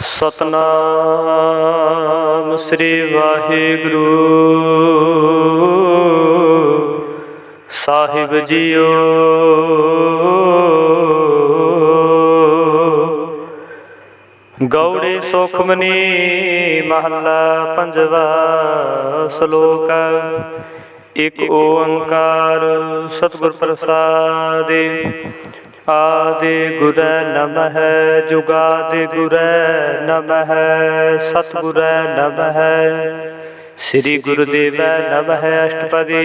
सतनाम श्री वाहिगुरु साहिब जीओ। गौड़ी सुखमनी महला पंजवा। श्लोक एक ओंकार सतगुर प्रसादि। आदि गुरै नमः जुगादि गुरै नमः सतगुरै नमः श्री गुरुदेवै नमः। अष्टपदी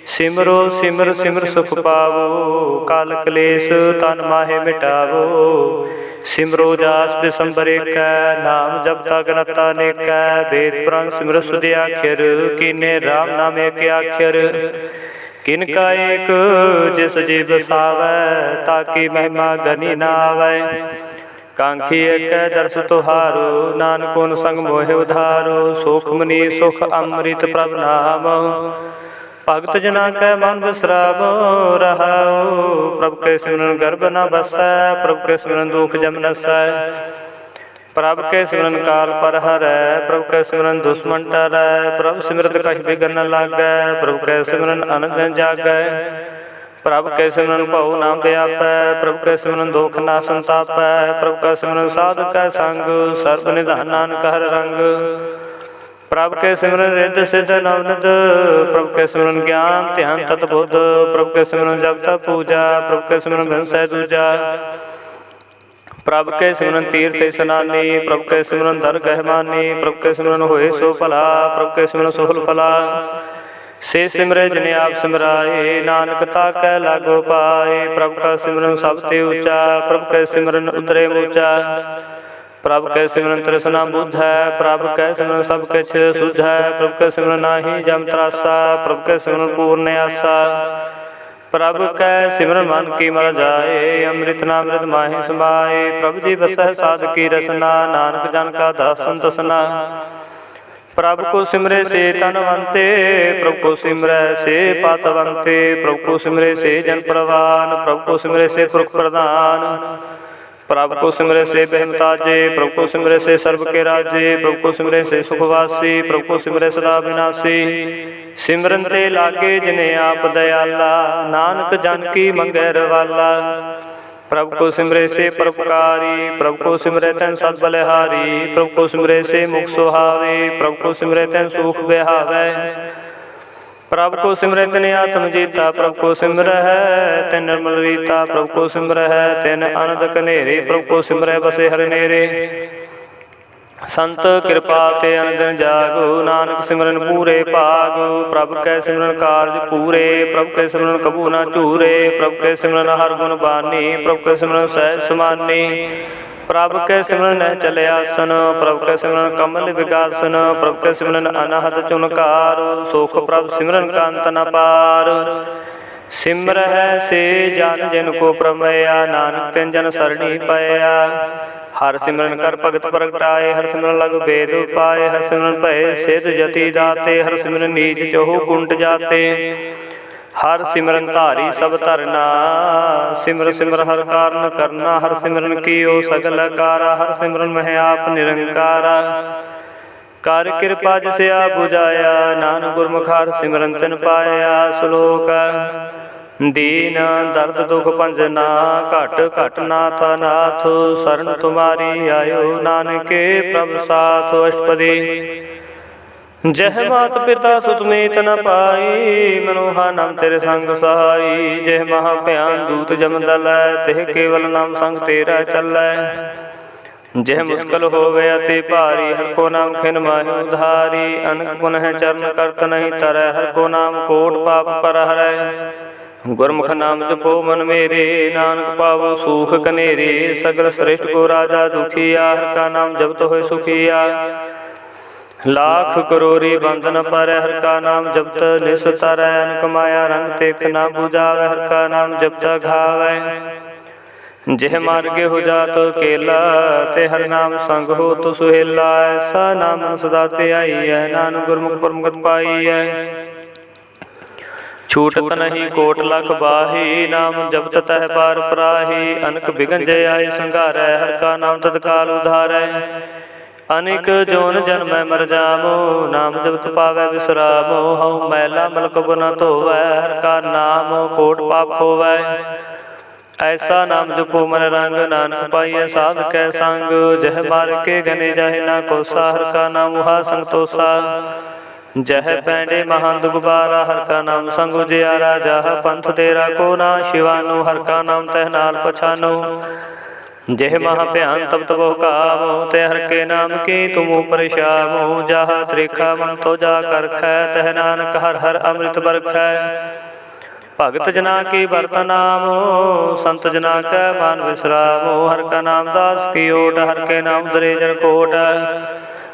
सिमरो सिमर सिमर सुख पावो काल कलेश तन माहे मिटावो। सिमरो जास बिसंबर कै नाम जपता गणता नेकै। वेद पुराण सिमर सुधि आखिर कीने राम नाम एक आखिर। किनका एक जिस जी बसावै ताकि महिमा गनी ना आवै। कांखी एक दर्श तुहारो नानक उन संग मोहे उधारो। सुख मनी सुख अमृत प्रभ नाम भगत जना कै मन बिसरावो रहाओ। प्रभ के सिमरन गर्भ न बसै प्रभ के सिमरन दुख जम नसै। प्रभ के सिमरन काल पर हरै प्रभ के सिमरन दुश्मन टरै। प्रभ सिमरत कछ बिगन न लागै प्रभ के सिमरन अनंत दिन जागै। प्रभ के सिमरन भउ ना व्यापै प्रभ के सिमरन दुख ना संतापै। प्रभ का सिमरन साधु कै संग सर्ब निधान नानक हर रंग। प्रभ के सिमरन रिद्ध सिद्ध नवनिध प्रभ के सिमरन ज्ञान ध्यान तत बुद्ध। प्रभ के सिमरन जप तप पूजा प्रभ के सिमरन भंसै दूजा। प्रभ के सिमरन तीर्थ स्नानी प्रभ के सिमरन दरगह मानी। प्रभ के सिमरन होए सो भला प्रभ के सिमरन सोहल फला। से सिमरे जिने आप सिमराए नानक ताकै लागो पाए। प्रभ का सिमरन सब ते ऊंचा प्रभ के सिमरन उतरे ऊंचा। प्रभ के सिमरन तृष्णा बुझै प्रभ के सिमरन सब किछ सुझै। प्रभ के सिमरन नाही जम त्रासा प्रभ के सिमरन पूर्ण आसा। प्रभ कै सिमरन मन की मर जाए अमृत नामृत माहि समाए। प्रभ जी बसै साध की रसना नानक जन का दासन दसना। प्रभ को सिमरे से तनवंते प्रभ को सिमरै से पातवंते। प्रभ को सिमरे से जन प्रवान प्रभ को सिमरे से पुरख प्रधान। प्रभ को सिमरे से बेहमताजे प्रभ को सिमरे से सर्व के राजे। प्रभ को सिमरे से सुखवासी प्रभ को सिमरे सदा विनाशी। सिमरन ते लागे जिने आप दयाला नानक जन की मंगै रवाला। प्रभ को सिमरे से परोपकारी प्रभ को सिमरे तन सत बलिहारी। प्रभ को सिमरे से मुख सुहावे प्रभ को सिमरे तन सुख बिहावै। प्रभ को सिमरे तिन आत्म जीता प्रभ को सिमर है तिन निर्मल रीता। प्रभ को सिमर है तिन आनंद कनेरे प्रभ को सिमरै बसे हर नेरे। संत कृपा ते अनदन जागो नानक सिमरन पूरे भागो। प्रभ कै सिमरन कारज पूरे प्रभ के सिमरन कबू ना चूरे। प्रभ के सिमरन हर गुण बानी प्रभ के सिमरन सहज समानी। प्रभ के सिमरन नह चले आसन प्रभ के सिमरन कमल विगासन। प्रभ के सिमरन अनहद चुनकार सुख प्रभ सिमरन का अंत न पार। सिमर है से जन जिनको प्रमया नानक तिन जन सरणी पाया। हर सिमरन कर भगत प्रगटाए हर सिमरन लग भेद पाए। हर सिमरन भय सिद्ध जति दाते हर सिमरन नीच चहु कुंट जाते। हर सिमरन धारी सब धरना सिमर सिमर हर कारण करना। हर सिमरन कियो सगल कारा हर सिमरन मह आप निरंकारा। कर कृपा जिसे आप बुझाया नानक गुरमुख हर सिमरन तिन पाया। श्लोक दीन दर्द दुख भंजना घट घट नाथ नाथ। शरण तुम्हारी आयो नानके प्रभ साथ। अष्टपदी जह मात पिता सुत मीत न पाई मनोहा नाम तेरे संग सहाई। जह महाभयान दूत जम दलै तेह केवल नाम संग तेरा चलै। जह मुश्किल होवे अति भारी हर को नाम खिन माहि उधारी। अनक पुनः चरण करत नहीं तरह हर को नाम कोट पाप पर हरै। गुरमुख नाम जपो मन मेरे नानक पावो सुख कनेरे। सगल श्रेष्ठ को राजा दुखिया हर का नाम जपत होय सुखिया। लाख करोरी बंधन पर हर का नाम जपत निस्तर। अनक माया रंग तेख ना बुझावे हर का नाम जपत घावै। जेह मार्गे हो जात केला ते हर नाम संग हो तो सुहेला। ऐसा नाम सदा ते आई है नानक गुरमुख परमगत पाई है। छूटत नहीं कोट लख बाही, नाम जपत तह पार पराही। अनक बिघन जय आए संघारै, हर का नाम तत्काल उधारै। अनेक जोन जन्म मर जामो, नाम जपत पावै विश्रामो। हऊँ मैला मलकब न धोवै, हर का नाम कोट पाप खोवै। ऐसा नाम जपो मन रंग, नानक पाइय साध कै संग। जह मार के गने जाहि ना कोसा, हर का नाम उहा संतोषा। जह पैंडे महान दुगबारा, हर का नाम संग उजियारा। जह पंथ तेरा को ना शिवानो, हर का नाम तह नाल पछानो। जेह महा भयान तब तबो कामो, ते हर के नाम की तुम परेशामो। जहा त्रिखा मन तो जा करखै, तह नानक हर हर अमृत बरखै। भगत जना की बरत नामो, संत जना कै मान विश्रामो। हर का नाम दास की ओट, हर के नाम दरे जन कोट।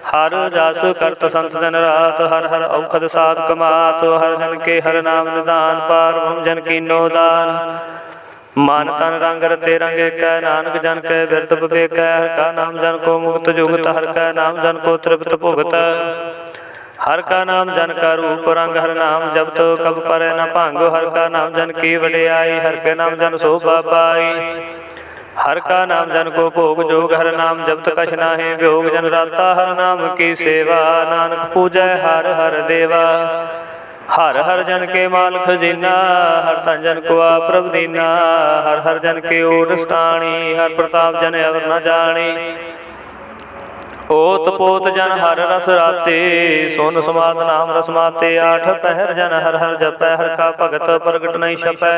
हर जास करत संत जन रात, हर हर औखद साध कमात। हर जन के हर नाम निदान, पार ब्रह्म जन की नो दान। मान तन रंग रते रंगे कै, नानक जन के बिरत विवेकै। हर का नाम जन को मुक्त जुगत, हर का नाम जन को तृप्त भुगत। हर का नाम जन का रूप रंग, हर नाम जब तो कब परै न भंग। हर का नाम जन की वडियाई, हर के नाम जन शोभा पाई। हर का नाम जन को भोग जोग, हर नाम जब कछ नाहि वियोग। जन राता हर नाम की सेवा, नानक पूजै हर हर देवा। हर हर जन के माल खजीना, हर तन जन को आप प्रभ दीना। हर हर जन के ओट स्थानी, हर प्रताप जन अवर न जानी। ओत पोत जन हर रस राते, सोन समाद नाम रस माते। आठ पहर जन हर हर जपै, हर का भगत प्रगट नहीं छपै।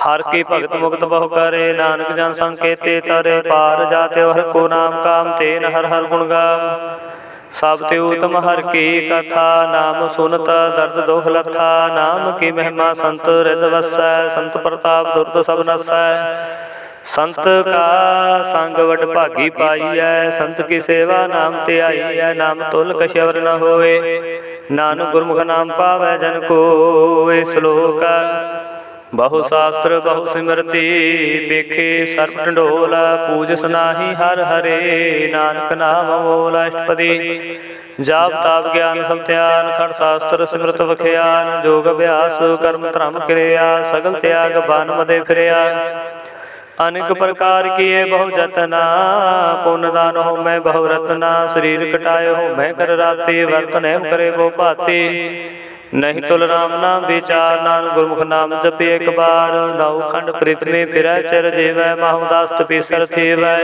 हर की भगत मुक्त बहु करे, नानक जन संकेते तरे। पार जाते हर को नाम काम, तेन हर हर गुण गाम। सब ते उत्तम हर की कथा, नाम सुनत दर्द दोख लथा। नाम की महिमा संत हृद वसै, संत प्रताप दुर्द सब नसै। संत का संग वड भागी पाईऐ, संत की सेवा नाम ते आईऐ। नाम तुल कछ अवर न होए, नानक गुरमुख नाम पावै जन कोय। श्लोक बहु शास्त्र बहु सिमरति, पेखे सर्प ढंढोला। पूजस नाहि हर हरे, नानक नाम मोल। अष्टपदी जाप ताप ज्ञान समध्यान, खंड शास्त्र सिमरत वख्यान। जोग अभ्यास कर्म धर्म क्रिया, सगल त्याग बान मदे फिरया। अनेक प्रकार किए बहु जतना, पुन दान हो मैं बहु रतना। शरीर कटाए हो मैं कर राते, वर्तन करे वो पाते। नहीं तुल राम नाम विचार, नान गुरमुख नाम जपे एक बार। दाऊ खंड प्रीत में फिरै चर जेवै, माहु दास तपीसर थेवै।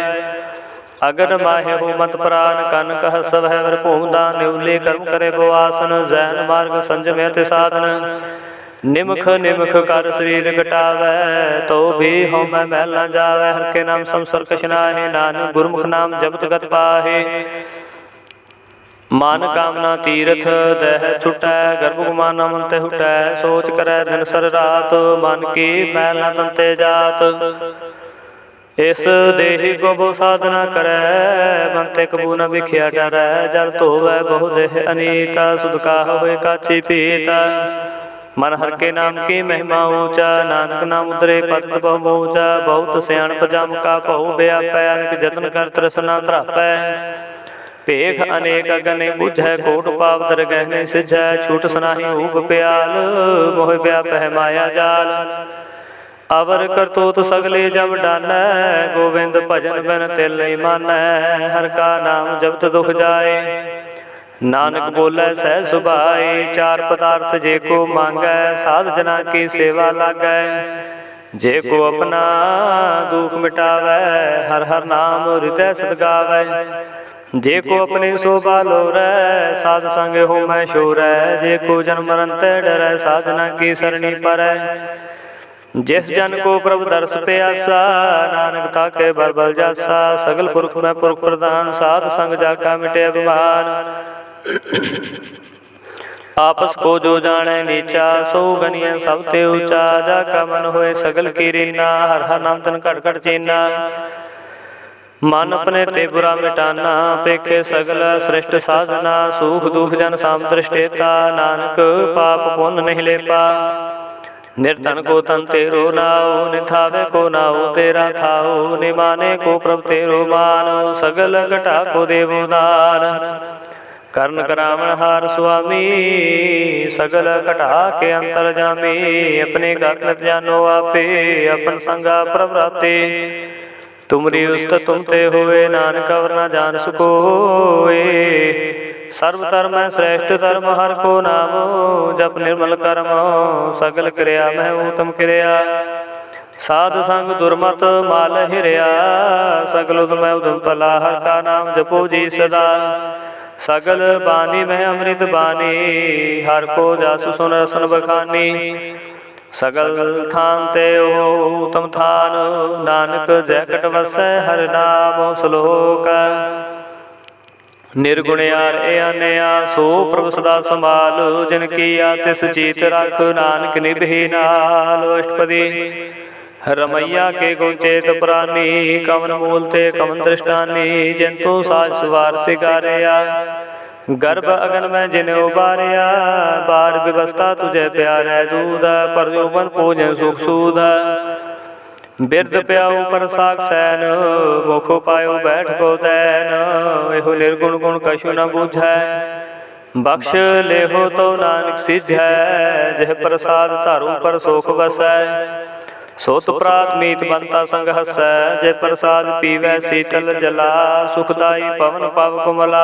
अगर माहे हो मत प्राण, कन कह सब है वर भूम दान। निवले कर्म करे वो आसन, जैन मार्ग संजम अति साधन। निमख निमख कर शरीर घटावै, तो भी हो मैं मैल न जावै। हर के नाम संसर कछ नाहि, नानक गुरमुख नाम जपत गत पाहे। मान कामना तीरथ दह छुटै, गर्भ गुमान मन ते हुटै। सोच करै दिन सर रात, मन की मैल न तंते जात। इस देहि को बहु साधना करै, बनते कबू न बिख्या डरै। जल धोवै बहु देह अनीता, सुध का होए काछी पीता। मन हर के नाम की महिमा ऊंचा, नानक नाम उतरे पतित बहु मोचा। बहुत सियाणप जम का बहु व्यापै, अनेक जतन कर तृष्णा त्रापै। भेख अनेक अगने बुझै, कोट पाप दर गहने सिझै। छूट सनाहि ऊप प्याल, मोह व्यापै माया जाल। अवर करतूत सगले जम डानै, गोविंद भजन बिन तिल नहीं मानै। हर का नाम जपत दुख जाए, नानक बोलै सह सुभाए। चार पदार्थ जे को मांगै, साध जना की सेवा लागै। जे को अपना दुख मिटावै, हर हर नाम हृदय सद गावै। जे को अपने शोभा लोरै, साध संग हो मैं शोरै। जे को जन्म मरण ते डरै, साधना की सरणी परै। जिस जन को प्रभु दर्श प्यासा, नानक ताके बल बल जासा। सगल पुरख में पुरख प्रधान, साध संग जाका मिटे अभिमान। आपस को जो जाने नीचा, सो गनिय सब ते ऊंचा। जाका मन होए सगल की रीना, हर हर नाम तन घट घट चीना। मन अपने ते बुरा मिटाना, पेखे सगल श्रेष्ठ साधना। सुख दुख जन साम दृष्टेता, नानक पाप पुण्य नहीं लेपा। निर्धन को तन तेरो नाओ, निथावे को नाओ तेरा थाओ। निमाने को प्रभ तेरो मानो, सगल घटा को देवो दान। ਕਰਨ ਕਰਾਵਣ ਹਾਰ ਸੁਆਮੀ, ਸਗਲ ਘਟਾ ਕੇ ਅੰਤਰ ਜਾਮੀ। अपने गत नित जानो आपे, अपन संगा प्रभराते। तुमरी उस्तत तुम ते होए, नानक अवर न जान सकोए। सर्व धर्म श्रेष्ठ धर्म हर को नाम, जप निर्मल कर्म सगल क्रिया मैं उत्तम क्रिया। साध संग दुर्मत माल हिरिया, सगल उदम उदम भला हर का नाम जपो जी सदा। सगल बानी में अमृत बानी, हर को जासु सुन रसन बखानी। सगल थान ते हो उत्तम थान, नानक जैकट वसै हर नाम श्लोक। निर्गुणयार ए अनया, सो प्रभु सदा संभाल। जिनकी तिस जीत रख, नानक निभि नाल। अष्टपदी रमैया के गुण चेत पुरानी, कवन मूल ते कवन दृष्टानी। जिंतु साज सुवार सिगारिया, गर्भ अगन में जिन उबारिया। बार व्यवस्था तुझे प्यार है दूध, पर यौवन पूजन सुख सूद। बिरद प्याऊ पर साग सैन, मुखो पायो बैठ को दैन। एहो निर्गुण गुण कछु न बूझै, बख्श लेहो तो नानक सिझै। जह प्रसाद धारू पर सोख बसै, सोत प्रात मीत बनता संग हसै। जय प्रसाद पीवै शीतल जला, सुखदाई पवन पव कुमला।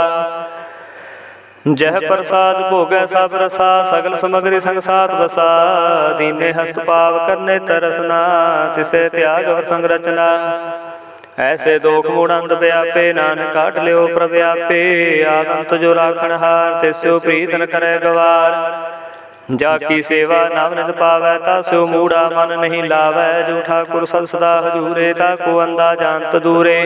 जह प्रसाद भोगै सब रसा, सगल समग्री संग साथ बसा। दीने हस्त पाव करने तरसना, तिसे त्याग और संग रचना। ऐसे दोख मूढ़ व्यापे, नानक काट लियो प्रव्यापे। आदंत जो राखण हार, तिस्यो प्रीत न करे गवार। जाकी सेवा नवनित पावै, तास्यो मूढ़ा मन नहीं लावै। जो ठाकुर सद सदा हजूरे, ताको अंधा जानत दूरे।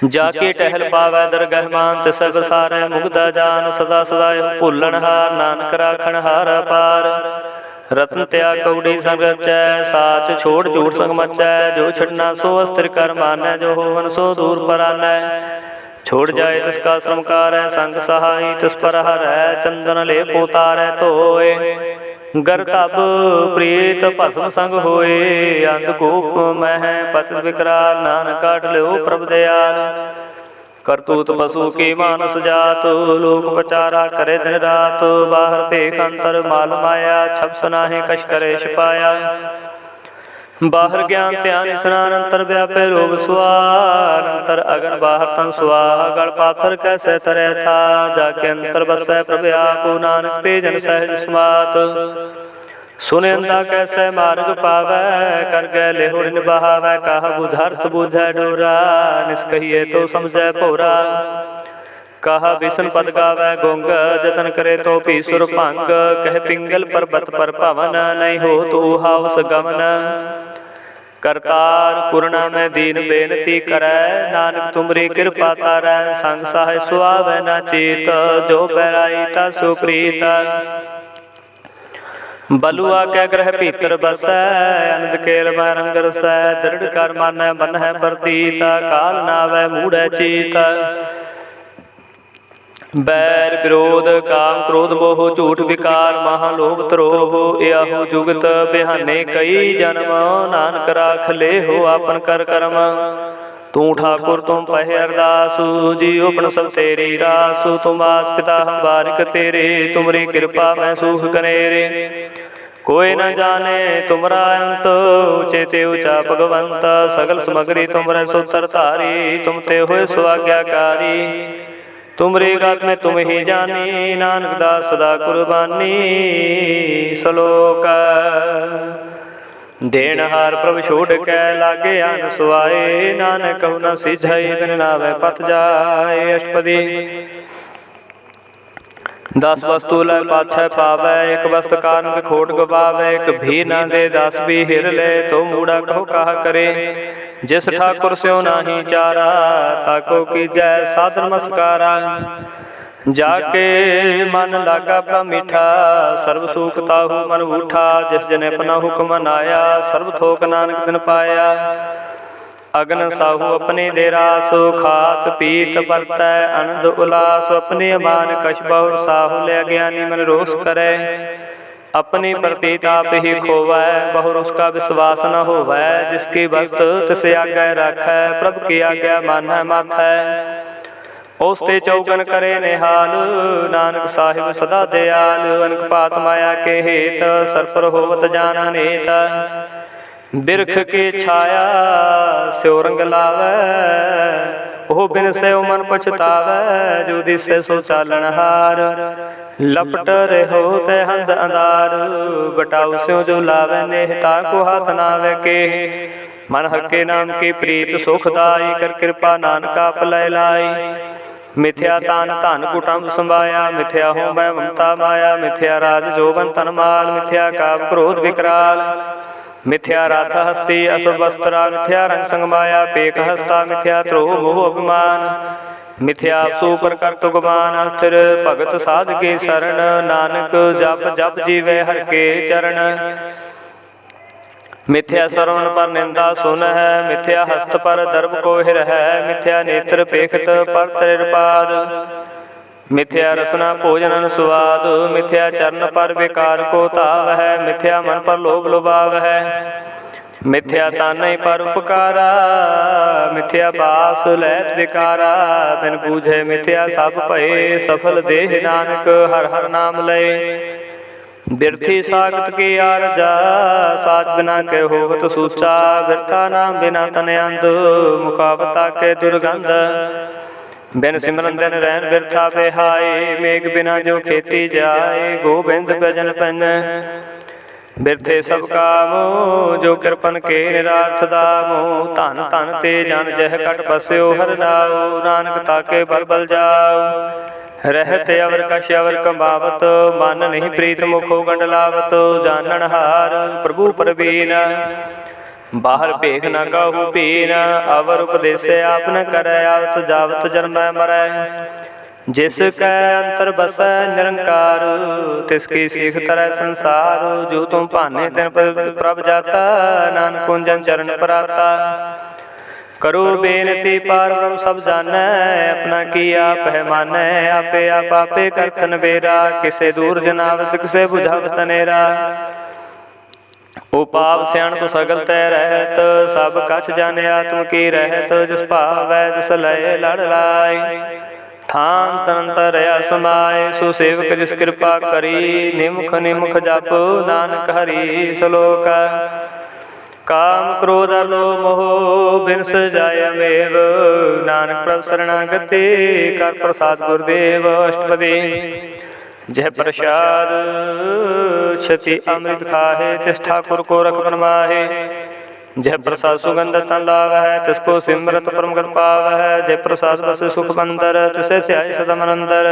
जाके टहल पावै दरगह मान, तिस बसारै मुग्धा जान। सदा सदा भूलन हार, नानक राखण हार अपार। रत्न त्याग कौड़ी संग रचै, साच छोड़ झूठ संग मचै। जो छड़ना सो अस्त्र कर मानै, जो होवन सो दूर परानै। छोड़ जाए तिसका श्रमकार है, संग सहाई तिस पर हरै। चंदन ले पोतारै धोए, गर तब प्रीत भस्म संग होए। अंधकूप मह पतित विकराल, नानक काट लियो प्रभ दयाल। करतूत पशु की मानस जात, लोक पचारा करे दिन रात। बाहर भेख अंतर माल माया, छप सनाहे कछ करे छिपाया। बाहर ज्ञान ध्यान स्नान, अंतर व्यापे रोग सुआर। अंतर अगन बाहर तन सुहा, गढ़ पाथर कैसे तरे था। जाके अंतर बसै प्रभु आपो, नानक पे जन सहज समात। सुने अंधा कैसे मार्ग पावै, कर गए लेहुर बहावै। कहा बुझारत बुझै डोरा, निष्कहिए तो समझै भोरा। कहा बिसन पद गावै गुंग, जतन करे तो भी सुर भंग। कह पिंगल पर्वत पर पवन, नहीं हो तो हाउस गमन। करतार पूर्णा में दीन बेनती करै, नानक तुमरी कृपा तारै। संग सहाय सुआवै न चीत, जो बैराई ता सुप्रीत। बलुआ के ग्रह भीतर बसै, अनंद केल में रंग रसै। दृढ़ कर मानै बन है प्रतीत, काल नावै मूढ़ै चीत। बैर विरोध काम क्रोध मोह, झूठ विकार महालोभ त्रोह। याहू जुगत बिहाने कई जन्म, नानक राख ले हो आपन कर कर्म। तू ठाकुर तुम पहे अरदासु, जियो अपन सब तेरी रासु। तुम मात पिता हम बारिक तेरे, तुमरी कृपा मैं सुख कनेरे। कोई न जाने तुमरा अंत, चेते ऊंचा भगवंत। सगल समग्री तुमरे सुतर धारी, तुम ते होए सो आज्ञाकारी। तुमरी गात में तुम ही जानी, नानक दास सदा कुर्बानी। श्लोक देनहार प्रभु छोड़ के लागे आन सुआए। नानक कहु न सिझई, बिन नावै पत जाए। अष्टपदी 10 वस्तु लै पाछै पावै, एक वस्त कारण खोट गवावै। एक भी न दे 10 भी हिर ले, तो मूढ़ा कहो कहा करे। जिस ठाकुर स्यों नाही चारा, ताको कीजै साध नमस्कारा। जाके मन लागा प्र मीठा, सर्व सुख ताहू मन उठा। जिस जने अपना हुक्म मनाया, सर्व थोक नानक दिन पाया। अगन साहू अपने दे रास, खात पीत बरतै आनंद उलास। अपने मान कछ बहुर साहू, ले ज्ञानी मन रोष करे। अपनी प्रतीत आप ही खोवै, बहुर उसका विश्वास न होवै। जिसकी वस्त तिसे आज्ञा राखै, प्रभु की आज्ञा मानै माथै। ਉਸ ਤੇ ਚੌਗਨ ਕਰੇ ਨਿਹਾਲ। ਨਾਨਕ ਸਾਹਿਬ ਸਦਾ ਦਿਆਲ। ਅਨਕ ਪਾਤ ਮਾਇਆ ਕੇ ਹੇਤ ਸਰਫਰ ਹੋਵਤ ਜਾਨਾ ਨੇਤ। ਬਿਰਖ ਕੇ ਛਾਇਆ ਸਿਉ ਰੰਗ ਲਾਵੈ। ਉਹ ਬਿਨ ਸੇਉ ਮਨ ਪਛਤਾਵੈ। ਜੋ ਦਿਸੈ ਸੋ ਚਾਲਣ ਹਾਰ। ਲਪਟ ਰਹੋ ਤੈ ਹੰਦ ਅੰਧਾਰ। ਬਟਾਉ ਸਿਉ ਜੋ ਲਾਵੈ ਨੇਹ ਤਾ ਕੋ ਹਾਥ ਨਾਵੈ ਕੇ। ਮਨ ਹੱਕੇ ਨਾਮ ਕੀ ਪ੍ਰੀਤ ਸੁਖਦਾਈ। ਕਰ ਕਿਰਪਾ ਨਾਨਕ ਆਪ ਲੈ ਲਾਈ। ਮਿਥਿਆ ਤਾਨ ਧਨ ਕੁਟੰਬ ਸੰਭਾਇਆ। ਮਿਥਿਆ ਹੋਮੈ ਮਮਤਾ ਮਾਇਆ। ਮਿਥਿਆ ਰਾਜ ਜੋਬਨ ਤਨ ਮਾਲ। ਮਿਥਿਆ ਕਾਮ ਕ੍ਰੋਧ ਵਿਕਰਾਲ। ਮਿਥਿਆ ਰਥ ਹਸਤੀ ਅਸੁਭ ਵਸਤਰਾ। ਮਿਥਿਆ ਰੰਗ ਸੰਗ ਮਾਇਆ ਪੇਖ ਹਸਤਾ। ਮਿਥਿਆ ਧਰੋਹ ਮੋਹ ਅਭਿਮਾਨ। ਮਿਥਿਆ ਸੂਪਰ ਕਰਤੁ ਗੁਮਾਨ। ਅਸਥਿਰ ਭਗਤ ਸਾਧ ਕੇ ਸਰਣ। ਨਾਨਕ ਜਪ ਜਪ ਜੀਵੈ ਹਰਿ ਕੇ ਚਰਨ। ਮਿਥਿਆ ਸਰਵਣ ਪਰ ਨਿੰਦਾ ਸੁਨ ਹੈ। ਮਿਥਿਆ ਹਸਤ ਪਰ ਦਰਬ ਕੋ ਹਿਰਹਿ। ਮਿਥਿਆ ਨੇਤਰ ਪੇਖਤ ਪਰ ਤ੍ਰਿਰਪਾਦ। ਮਿਥਿਆ ਰਸਨਾ ਭੋਜਨ ਸੁਆਦ। ਮਿਥਿਆ ਚਰਨ ਪਰ ਵਿਕਾਰ ਕੋ ਧਾਵ ਹੈ। ਮਿਥਿਆ ਮਨ ਪਰ ਲੋਭ ਲੁਭਾਵ ਹੈ। ਮਿਥਿਆ ਤਾਨੈ ਪਰ ਉਪਕਾਰਾ। ਮਿਥਿਆ ਬਾਸ ਲੈਤ ਵਿਕਾਰਾ। ਬਿਨ ਬੂਝੈ ਮਿਥਿਆ ਸਭ ਭਏ। ਸਫਲ ਦੇਹ ਨਾਨਕ ਹਰਿ ਹਰਿ ਨਾਮ ਲਏ। ਬਿਰਥੀ ਸਾਖਤ ਕੀ ਆਰਜਾ। ਸਾਚ ਬਿਨਾ ਕੇ ਹੋਵਤ ਸੂਚਾ। ਬਿਰਥਾ ਨਾਮ ਬਿਨਾ ਤਨ ਅੰਧ। ਮੁਖਾਵਤਾ ਕੇ ਦੁਰਗੰਧ। ਬਿਨ ਸਿਮਰਨ ਦਿਨ ਰਹਿਣ ਬਿਰਥਾ ਬਿਹਾਏ। ਮੇਘ ਬਿਨਾ ਜੋ ਖੇਤੀ ਜਾਏ। ਗੋਬਿੰਦ ਭਜਨ ਪੈਨ ਬਿਰਥੇ ਸਭ ਕਾਮ। ਜੋ ਕਿਰਪਨ ਕੇ ਨਿਰਾਰਥ ਦਾਮੋ। ਧਨ ਧਨ ਤੇ ਜਨ ਜਹ ਕਟ ਬਸਿਓ ਹਰਿ ਨਾਉ। ਨਾਨਕ ਤਾਕੇ ਬਲ ਬਲ ਜਾਉ। ਰਹਿਤ ਅਵਰ ਕਛ ਅਵਰ ਕੰਬਾਵਤ। ਮਨ ਨਹੀਂ ਪ੍ਰੀਤ ਮੁਖੋ ਗੰਡ ਲਾਵਤ। ਜਾਨਣ ਹਾਰ ਪ੍ਰਭੂ ਪ੍ਰਬੀਨ। ਬਾਹਰ ਭੇਖ ਨਾ ਕਾਹੂ ਭੀਨ। ਅਵਰ ਉਪਦੇਸੈ ਆਪ ਨ ਕਰੈ। ਆਵਤ ਜਾਵਤ ਜਨਮੈ ਮਰੈ। ਜਿਸ ਕੈ ਅੰਤਰ ਬਸੈ ਨਿਰੰਕਾਰ। ਤਿਸ ਕੀ ਸੀਖ ਤਰੈ ਸੰਸਾਰ। ਜੋ ਤੁਮ ਭਾਨੇ ਤਿਨ ਪ੍ਰਭ ਜਾਤਾ। ਨਾਨਕ ਕੁੰਜਨ ਚਰਨ ਪਰਾਤਾ। ਕਰੋ ਬੇਨਤੀ ਪਾਰ ਬ੍ਰਹਮ ਸਭ ਜਾਣੈ। ਆਪਣਾ ਕੀ ਆਪ ਹੈ ਮਾਨੈ। ਆਪੇ ਆਪ ਆਪੇ ਕਰਤਨ ਬੇਰਾ। ਕਿਸੇ ਦੂਰ ਜਨਾਵਤ ਕਿਸੇ ਬੁਝਾਵਤ ਨੇਰਾ। ਉਪਾਵ ਸਿਆਣਪ ਸਗਲ ਤੈ ਰਹਿਤ। ਸਭ ਕਛ ਜਾਣਿ ਆਤਮ ਕੀ ਰਹਿਤ। ਜਿਸ ਭਾਵੈ ਤਿਸ ਲਏ ਲੜ ਲਾਇ। ਥਾਨ ਤਨ ਤਰਿਆ ਸਮਾਏ। ਸੋ ਸੇਵਕ ਜਿਸ ਕਿਰਪਾ ਕਰੀ। ਨਿਮਖ ਨਿਮਖ ਜਪ ਨਾਨਕ ਹਰੀ ਸਲੋਕ। ਕਾਮ ਕ੍ਰੋਧ ਲੋਭ ਮੋਹ ਬਿਨ ਸਜਾਇ ਅਮੇਵ। ਨਾਨਕ ਪ੍ਰਭ ਸਰਣਾਗਤੀ। ਕਰ ਪ੍ਰਸਾਦ ਗੁਰਦੇਵ ਅਸ਼ਟਪਦੀ। ਜਹ ਪ੍ਰਸਾਦ ਛਤੀ ਅੰਮ੍ਰਿਤ ਖਾਹੇ। ਤਿਸ ਠਾकुर को रख बन माहे। जह प्रसाद सुगंध तन लावै। तिसको सिमरत परमगत पावै। जय प्रसाद बस सुख बंदर। तिसे ध्याय सदा मन अंदर।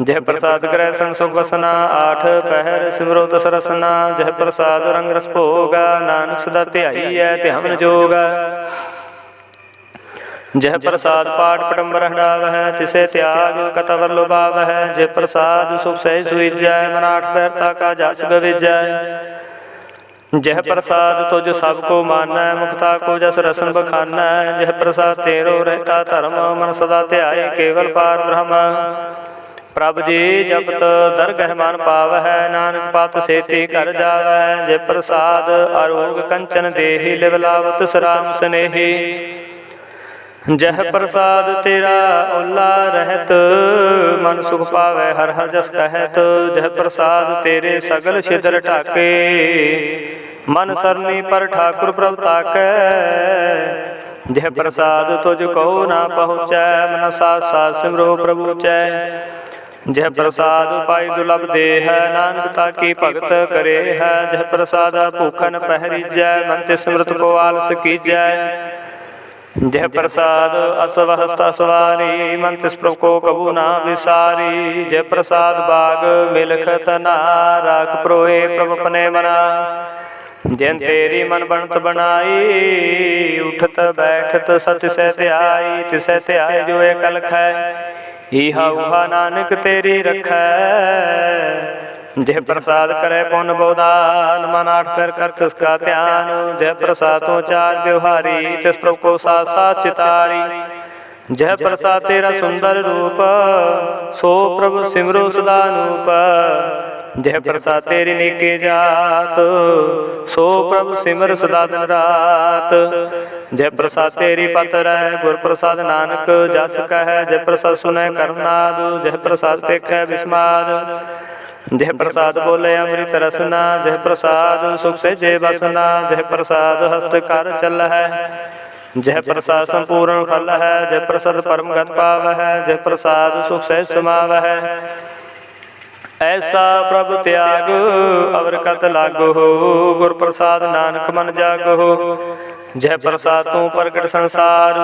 जह प्रसाद ग्रह संग सुख बसना। आठ पहर सिमरो दस रसना। जह प्रसाद रंग रस भोगा। नानक सदा ध्याईयै ध्यान जोगा। जह प्रसाद पाठ पटम्बर हटावै। तिसे त्याग कतवर लुभावै। जय प्रसाद सुख सह सुइजै। मन आठ पैर का जस गविजै। जह प्रसाद तुझ सबको मानै। मुक्ता को जस रसन बखानै। जह प्रसाद तेरो रहता धर्म। मन सदा ध्याय केवल पार ब्रह्म। प्रभ जी जपत दरगह मन पावै। नानक पत सेती कर जावै। जय प्रसाद आरोग कंचन देहि। लिव लावत सराम स्नेही। जह प्रसाद तेरा ओला रहत। मन सुख पावै हर हर जस कहत। जह प्रसाद तेरे सगल छिद्र ढाके। मन सरनी पर ठाकुर प्रभ ताकै। जह प्रसाद तुझ कहो ना पहुँचै। मन साथ साथ सिमरो प्रभु चै। जह प्रसाद पाई दुर्लभ दे है। नानक ताकी भगत करे है। जह प्रसाद भूखन पहरीजै। मन ते सिमरत को आलस कीजै। जह प्रसाद असवहस्त सवारी। मन तिस प्रभु को कबू ना विसारी। जय प्रसाद बाग मिलखत ना। राख प्रोए प्रभु अपने मना। जिन तेरी मन बनत बनाई। उठत बैठत सत सह ध्याई। तिसै ध्याय जो एक अलख है। ईहा उहा नानक तेरी रखै। जय प्रसाद करे पुन बहुदान। मन आठ पैर कर तिसका ध्यान। जय प्रसाद तो चार व्यवहारी। तिस प्रभु को साथ साथ चितारी। जय प्रसाद तेरा सुंदर रूप। सो प्रभु सिमरो सदा नूप। जह प्रसाद तेरी नीके जात, सो प्रभु सिमर सदा दिन रात। जय प्रसाद तेरी पत रह, गुर प्रसाद नानक जस कह। जय प्रसाद सुनै करनाद, जय प्रसाद पेखै विस्माद। जय प्रसाद बोले अमृत रसना, जय प्रसाद सुख से जय बसना। जय प्रसाद हस्त कर चल है, जय प्रसाद संपूर्ण फल है। जय प्रसाद परम गत पाव है, जय प्रसाद सुख से समाव है। ऐसा प्रभु त्याग अवर कत लागो, गुर प्रसाद नानक मन जागो। जय प्रसाद तू प्रगट संसार,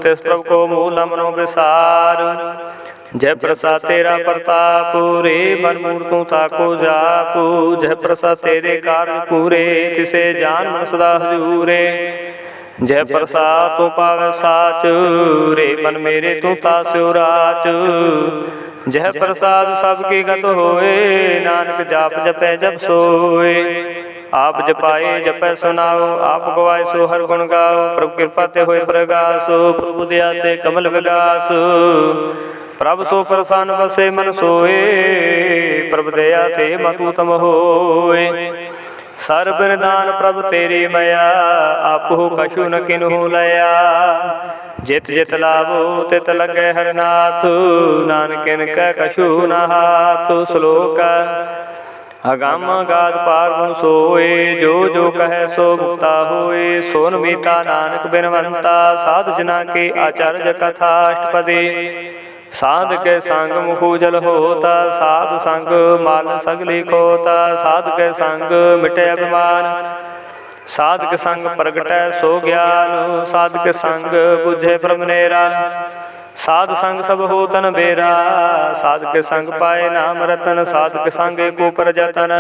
तिस प्रभु को मूल मनो विसार। जय प्रसाद तेरा प्रताप, रे मन मूर तू ताको जापू। जय प्रसाद तेरे कार्य पूरे, तिसे जान मन सदा हजूरे। जय प्रसाद तू पावे साच, रे मन मेरे तू तास्यो राच। जय प्रसाद सबकी गत होए, नानक जाप जपै जप सोए। आप जपाए जपै सुनाओ, आप गवाए सो हर गुण गाओ। प्रभु कृपा ते होए प्रगासो, प्रभु दया ते कमल विगास। प्रभु सो प्रसन्न बसे मन सोए, प्रभु दया ते मतु तम होए। सर्ब निदान प्रभु तेरी मया, आपहु कछु न किन्हु लया। जित जित लाभो तित लगे हरनाथ, नानक इनकै कछु न हाथ। श्लोक अगम गाद पार सोए, जो जो कहे सो मुक्ता होए। सोन मीता नानक बिनवंता, साध जना के आचार्य कथा अष्टपदी। साध के संग मुखु जल होता, साध संग माल सगली खोता। साध के संग मिटे अभिमान, साध के संग प्रगटै सो ज्ञान। साध के संग बुझे ब्रह्म नेरा, साध संग सब होतन बेरा। साध के संग पाए नाम रतन, साध के संग एक ऊपर जतन।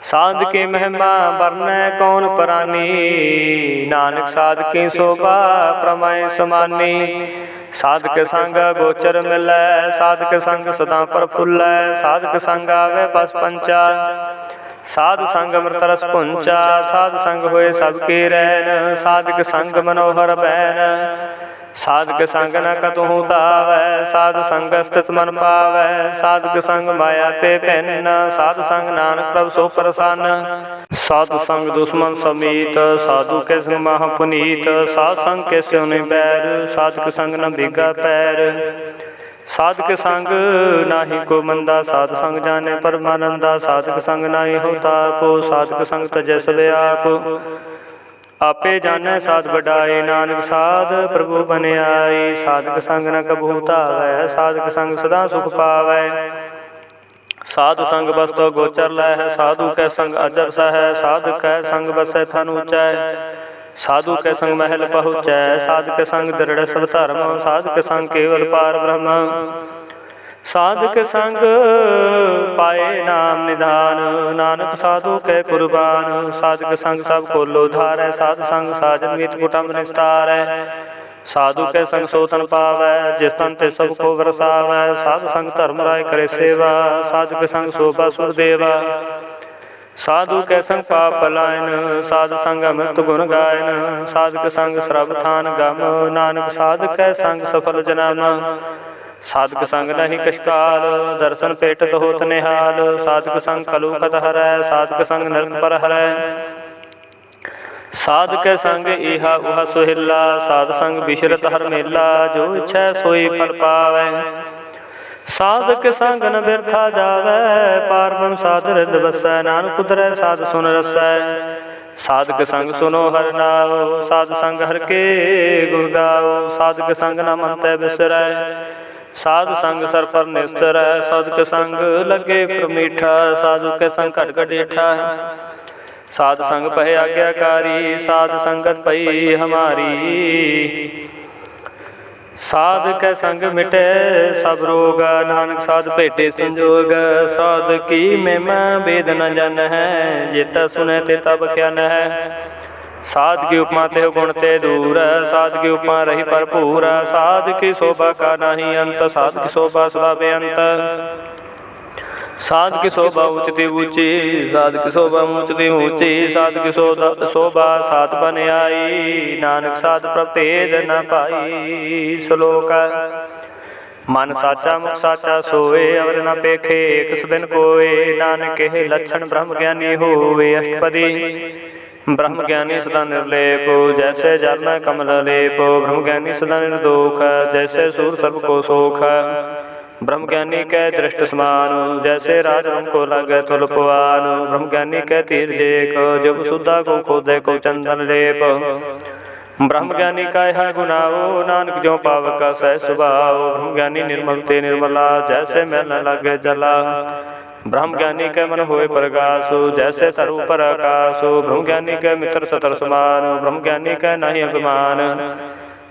साध की महिमा वर्णै कौन प्राणी, नानक साध की शोभा प्रमय समानी। साध के संग गोचर मिलै, साध के संग सदा प्रफुल्लै। साध के संग आवे बस पंचा, साध संग अमृत रस पुंचा। साध संग होए सबके रैन, साध के संग मनोहर बैन। साध के संग न कतहु तावै, साध संग स्थित मन पावै। साध के संग माया ते भिन्न, साध संग नानक प्रभु सो प्रसन्न। साधु संग दुश्मन समीत, साधु के संग महा पुनीत। साध संग के स्यो नहीं बैर, साध के संग न भीगा पैर। साध के संग नाही को मंदा, साध संग जाने परमानंदा। साध के संग नाही होता आपो, साध के संग तजै सबे आप। आपे जाने साध बढ़ाए, नानक साध प्रभु बन आई। साध के संग न कबहू तावै, साध के संग सदा सुख पावै। साधु संग बस्तो गोचर लह, साधु के संग अजर सह। साधु के संग बसै थन ऊँचै, साधु के संग महल पहुँचै। साधु के संग दृढ़ सब धर्म, साधु के संग केवल पार ब्रह्म। साधु के संग पाए नाम निधान, नानक साधु के कुर्बान। साधु के संग सब को लोधार है, साधु संग साजन मीत कुटुंब निस्तार है। साधु के संग सोतन पावै, जिस तन ते सब को बरसावै। साधु संग धर्म राय करे सेवा, साधु के संग शोभा सुर देवा। साधु के संग पाप पलायन, साधु संग अमृत गुण गायन। साधु के संग श्रव थान गम, नानक साधु के संग सफल जन्म। साधु के संग नहीं कशकाल, दर्शन पेटत होत निहाल। साधु के संग कलुकत हरै, साधु के संग नरक पर हरै। साधु के संग इहा उहा सुहिला, साधु संग बिशरत हर मेला। जो इच्छै सोई फल पावै, साधु के संग न व्यर्था जावै। पार ब्रह्म साधु हृदय बसै, नानक उतरै साधु सुन रसै। साधु के संग सुनो हर नाओ, साधु संग हर के गुण गाओ। साधु के संग न मन तै बिसरै, साधु संग सर पर निस्तर। साधु के संग लगे प्रमीठा, साधु के संग खटखट डेठा। साधु संग पहे आज्ञाकारी, साधु संगत पई हमारी। साधु के संग मिटे सब रोग, नानक साधु भेटे संजोग। साधु की महिमा वेद न जन है, जेता सुने तेता बख्यान है। साधु की उपमा ते गुण ते दूर, साधु की उपमा रही भरपूर। साधु की शोभा का नहीं अंत, साधु की शोभा सदा बेअंत। साधु की शोभा ऊंचती ऊंची, साधु की शोभा ऊंचती ऊंची। साधु की शोभा साधु बन आई, नानक साधु प्रभेद न पाई। श्लोक मन साचा मुख साचा सोए, अवर न पेखे एक सबिन कोय। नानक कहे लक्षण ब्रह्म ज्ञानी होए। अष्टपदी ब्रह्म ज्ञानी सदा निर्लेप, जैसे जल में कमल लेप। ब्रह्म ज्ञानी सदा निर्दोख, जैसे सूर सर्व को सोख। ब्रह्म ज्ञानी कै दृष्ट समान, जैसे राजरंग को लागे तुलपवान। ब्रह्म ज्ञानी कै तीर जेक, जब सुधा को खोदे को चंदन लेप। ब्रह्म ज्ञानी का यह गुनाओ, नानक जो पावक सह सुभाओ। ब्रह्म ज्ञानी निर्मल ते निर्मला, जैसे मैल न लागे जला। ब्रह्म ज्ञानी के मन होए प्रकाशु, जैसे तरु पर आकाशु। ब्रह्म ज्ञानी के मित्र सतर समान, ब्रह्म ज्ञानी का नहीं अभिमान।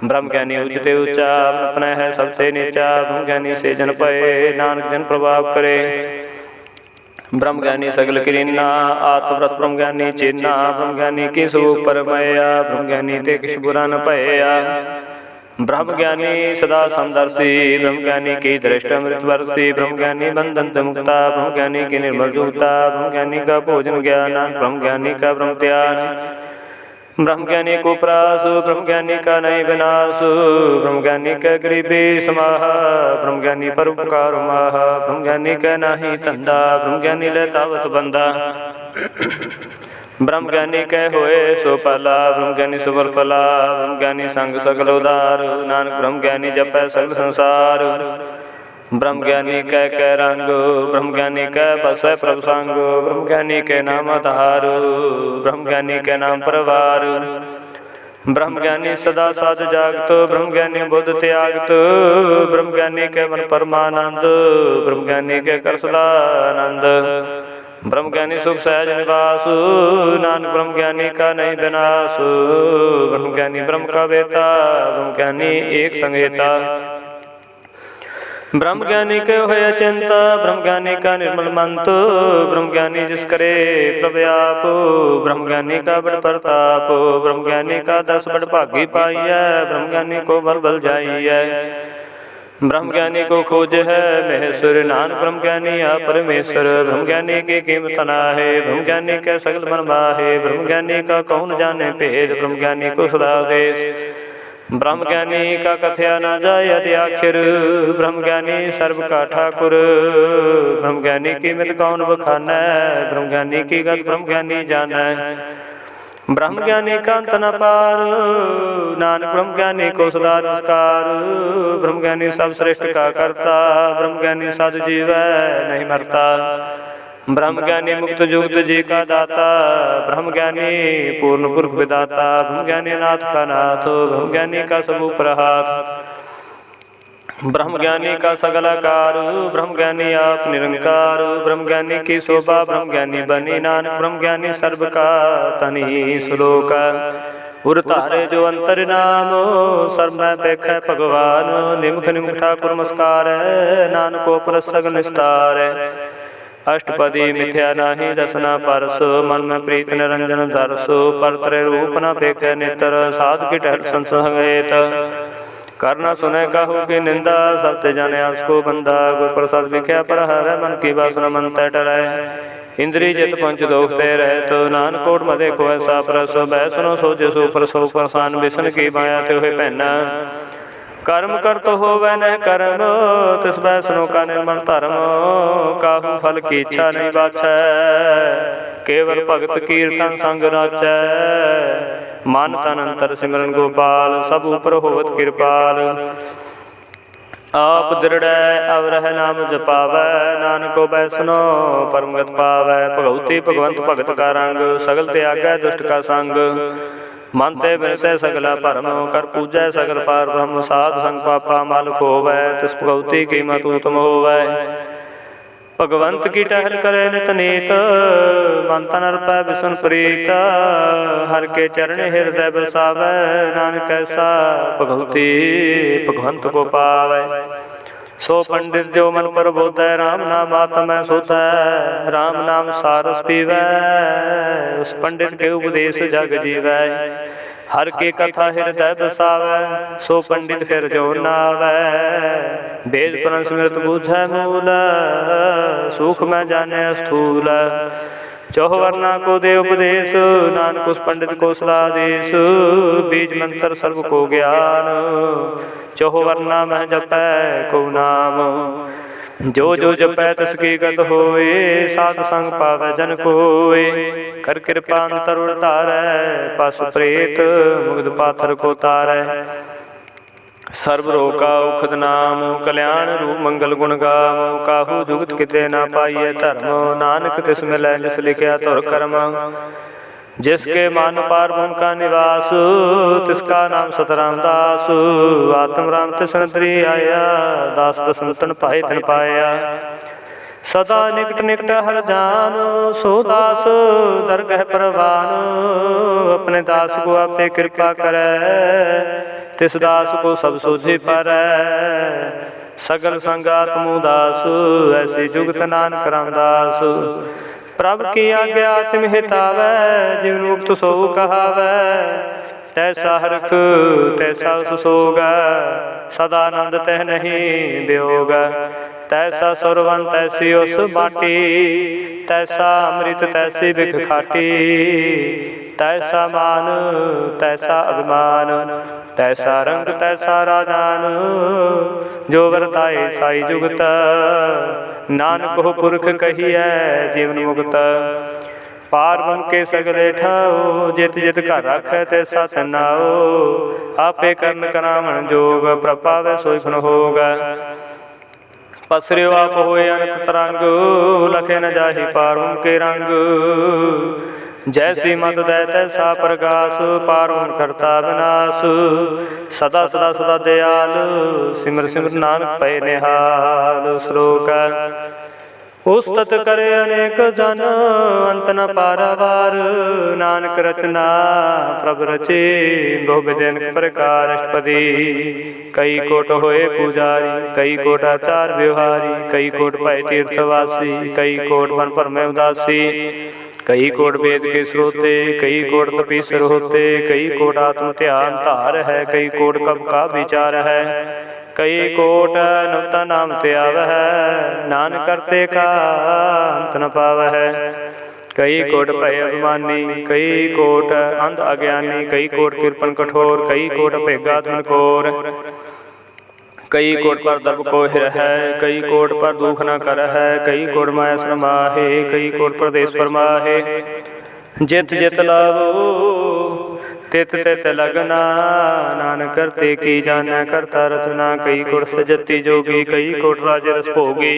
ब्रह्म ज्ञानी उच्चते ऊंचा, अपना है सबसे नीचा। ब्रह्म ज्ञानी से जन पए, नानक जन प्रभाव करे। ब्रह्म ज्ञानी सगल किरीना, आत्मव्रत ब्रह्म ज्ञानी चेना। ब्रह्म ज्ञानी की सो परमया, ब्रह्म ज्ञानी ते किछ बुरा न पया। ब्रह्म ज्ञानी सदा समदर्शी, ब्रह्म ज्ञानी की दृष्ट अमृतवर्षी। ब्रह्म ज्ञानी बंधन मुक्ता, ब्रह्म ज्ञानी की निर्मल जुगता। ब्रह्म ज्ञानी का भोजन ज्ञान, ब्रह्म ज्ञानी का ब्रह्म त्यान। ब्रह्म ज्ञानी को प्रासु, ब्रह्म ज्ञानी का नहीं विनाशु। ब्रह्म ज्ञानी का गरीबी समाह, ब्रह्म ज्ञानी पर उपकार माह। ब्रह्म ज्ञानी का नाही धंधा, ब्रह्म ज्ञानी ले तावत बंदा। ब्रह्म ज्ञानी कह होए सो पाला, ब्रह्म ज्ञानी सुबल फला। ब्रह्म ज्ञानी संग सगल उदार, नानक ब्रह्म ज्ञानी जपै सगल संसार। ब्रह्म ज्ञानी कह रंग, ब्रह्म ज्ञानी कह बसै प्रभ संग। ब्रह्म ज्ञानी के नाम आधार, ब्रह्म ज्ञानी के नाम परवार। ब्रह्म ज्ञानी सदा साध जागत, ब्रह्म ज्ञानी बुद्ध त्यागत। ब्रह्म ज्ञानी के मन परमानंद, ब्रह्म ज्ञानी के कर सदानंद। ब्रह्म ज्ञानी सुख सहज निवासु, नानक ब्रह्म ज्ञानी का नहीं विनाशु। ब्रह्म ज्ञानी ब्रह्म का वेता, ब्रह्म ज्ञानी एक संगेता। ब्रह्म ज्ञानी के होय चिंता, ब्रह्म ज्ञानी का निर्मल मंत। ब्रह्म ज्ञानी जिस करे प्रभ आप, ब्रह्म ज्ञानी का बड़ प्रताप। ब्रह्म ज्ञानी का 10 बड़ भागी पाइय, ब्रह्म ज्ञानी को बल बल जाइय। ब्रह्म ज्ञानी को खोज है महेश्वर, नानक ब्रह्म ज्ञानी आ परमेश्वर। ब्रह्म ज्ञानी की कीमत ना है, ब्रह्म ज्ञानी के सगल मन माहे। ब्रह्म ज्ञानी का कौन जाने भेद, ब्रह्म ज्ञानी को सदा देश। ब्रह्म ज्ञानी का कथया न जाय यदि आखिर, ब्रह्म ज्ञानी सर्व का ठाकुर। ब्रह्म ज्ञानी की मित कौन बखानै, ब्रह्म ज्ञानी की गत ब्रह्म ज्ञानी जानै। ब्रह्म ज्ञानी का अंत न पार, नानक ब्रह्म ज्ञानी को सदा नमस्कार। ब्रह्म ज्ञानी सब श्रेष्ठ का करता, ब्रह्म ज्ञानी साधु जीव नहीं मरता। ब्रह्म ज्ञानी मुक्त जुक्त जी का दाता, ब्रह्म ज्ञानी पूर्ण पुरख विदाता। ब्रह्म ज्ञानी नाथ का नाथ, ब्रह्म ज्ञानी का सब ऊपर हाथ। ब्रह्म ज्ञानी का सगलाकार, ब्रह्म ज्ञानी आप निरंकार। ब्रह्म ज्ञानी की शोभा ब्रह्म ज्ञानी बनी, नानक ब्रह्म ज्ञानी सर्व का तनि श्लोक। उर तारे जो अंतर नाम, सर्व में पेख भगवान। निमुख निमुख ठाकुर नमस्कार, नानको पर सगल निस्तार। अष्टपदी मिथ्या नाही रसना परस, मन में प्रीत निरंजन दरस। परतरे रूप न पेख नेत्र, साध की टहल संसहेत। करना सुने कहू की निंदा, सबसे जाने उसको बंदा। गुर प्रसाद विख्या पर हर मन की बासना मन तय टरै। इंद्री जित पंच दोखते रहे, तो नानकोट मदे को ऐसा परस। बैसनो सो जसो परसो परसान, बिसन की माया ते हुए पहना। कर्म कर तो हो वह न कर्म, तिस बैसनो का निर्मल धर्म। काहू फल की इच्छा नहीं बाछै, केवल भगत कीर्तन संग नाचै। मन तन अंतर सिमरन गोपाल, सब ऊपर होवत कृपाल। आप दृढ़ अवरह नाम जपावै, नानको बैसनो परमगत पावै। भगवती भगवंत भगत का रंग, सगल त्यागै दुष्ट का संग। मन ते बिनसै सगला भरम, कर पूजै सगल पार ब्रह्म। साध संग पापा मल खोवै, तिस भगवती की मत उत्तम होवै। भगवंत की टहल करे नित नीत, मन तन अर्पै बिसन प्रीत। हर के चरण हृदय बसावै, नानक ऐसा भगवती भगवंत को पावै। सो पंडित जो मन पर बोधै, राम नाम आत्मै सोधै। राम नाम सारस पीवै, उस पंडित के उपदेश जग जीवै। हर के कथा हृदय बसावै, सो पंडित फिर जो नावै। वेद पुराण स्मृत बुझै मूल, सुख में जाने स्थूल। चौह वर्णा को दे उपदेश, नानक उस पंडित को सदा देश। बीज मंत्र सर्व को ज्ञान, चौह वर्णा मह जपै को नाम। जो जो जपै तिसकी गत होए, साध संग पावै जन कोय। कर कृपा अंतर उतारै, पस प्रेत मुग्ध पाथर को तारै। सर्व रोग का उखद नाम, कल्याण रूप मंगल गुण गाम। काहू जुगत किते ना पाइए धर्म, नानक तिस मिलै जिस लिखिया तुर करम। जिसके मान पार भूम का निवास, तिसका नाम सतराम दास। आत्म राम तिस नदरी आया, दास दसंतन पाए तन पाया। सदा निकट निकट हर जान, सो दास दरगह परवान। अपने दास को आपे कृपा करे, तिस दास को सब सूझी पारै। सगल संगात मुदास, ऐसी जुगत नानक रामदास। प्रभ की आज्ञा तिम हितावै, जीवन मुक्त सो कहावै। तैसा हरख तैसा सुसोग, सदानंद तह नहीं वियोग। तैसा सुरवन तैसी उस बाटी, तैसा अमृत तैसी बिख खाटी। तैसा मान तैसा अभिमान, तैसा रंग तैसा राजान। जो वर्ताए साई जुगत, नानक हो पुरख कहिए जीवन मुक्त। पार ब्रह्म के सगले ठाओ, जित जित घर रखै तैसा सनाओ। आपे करन करावण जोग, प्रभावै सोई फन होग। पसरियो आप होए अनंत तरंग, लखे न जाहि पार ब्रह्म के रंग। जैसी मत दै तैसा प्रकाश, पार ब्रह्म करता विनाश। सदा सदा सदा दयाल, सिमर सिमर नानक पै निहाल। श्लोक उस्तत करे अनेक जन, अंत न पारावार। नानक रचना प्रभ रचे, बहु विधि प्रकार अष्टपदी। कई कोट होए पुजारी, कई कोट आचार व्यवहारी। कई कोट पाए तीर्थवासी, कई कोट वन पर में उदासी। कई कोट वेद के स्रोते, कई कोट तपीसर होते। कई कोट आत्म ध्यान धार है, कई कोट कब का विचार है। कई कोट नवता नाम त्याव है, नानक करते का अंत न पाव है। कई कोट भय अभिमानी, कई कोट अंध अज्ञानी। कई कोट कृपन कठोर, कई कोट भेगात्मन कोर। कई कोट पर दर्भ को हिर है, कई कोट पर दुख न कर है। कई कोट माया समाहे, कई कोट प्रदेश परमाहे। जित जित लावो तित तित लगना, नानक करते की जाना करता रचना। कई कोट सजती जोगी, कई कोट राज रस भोगी।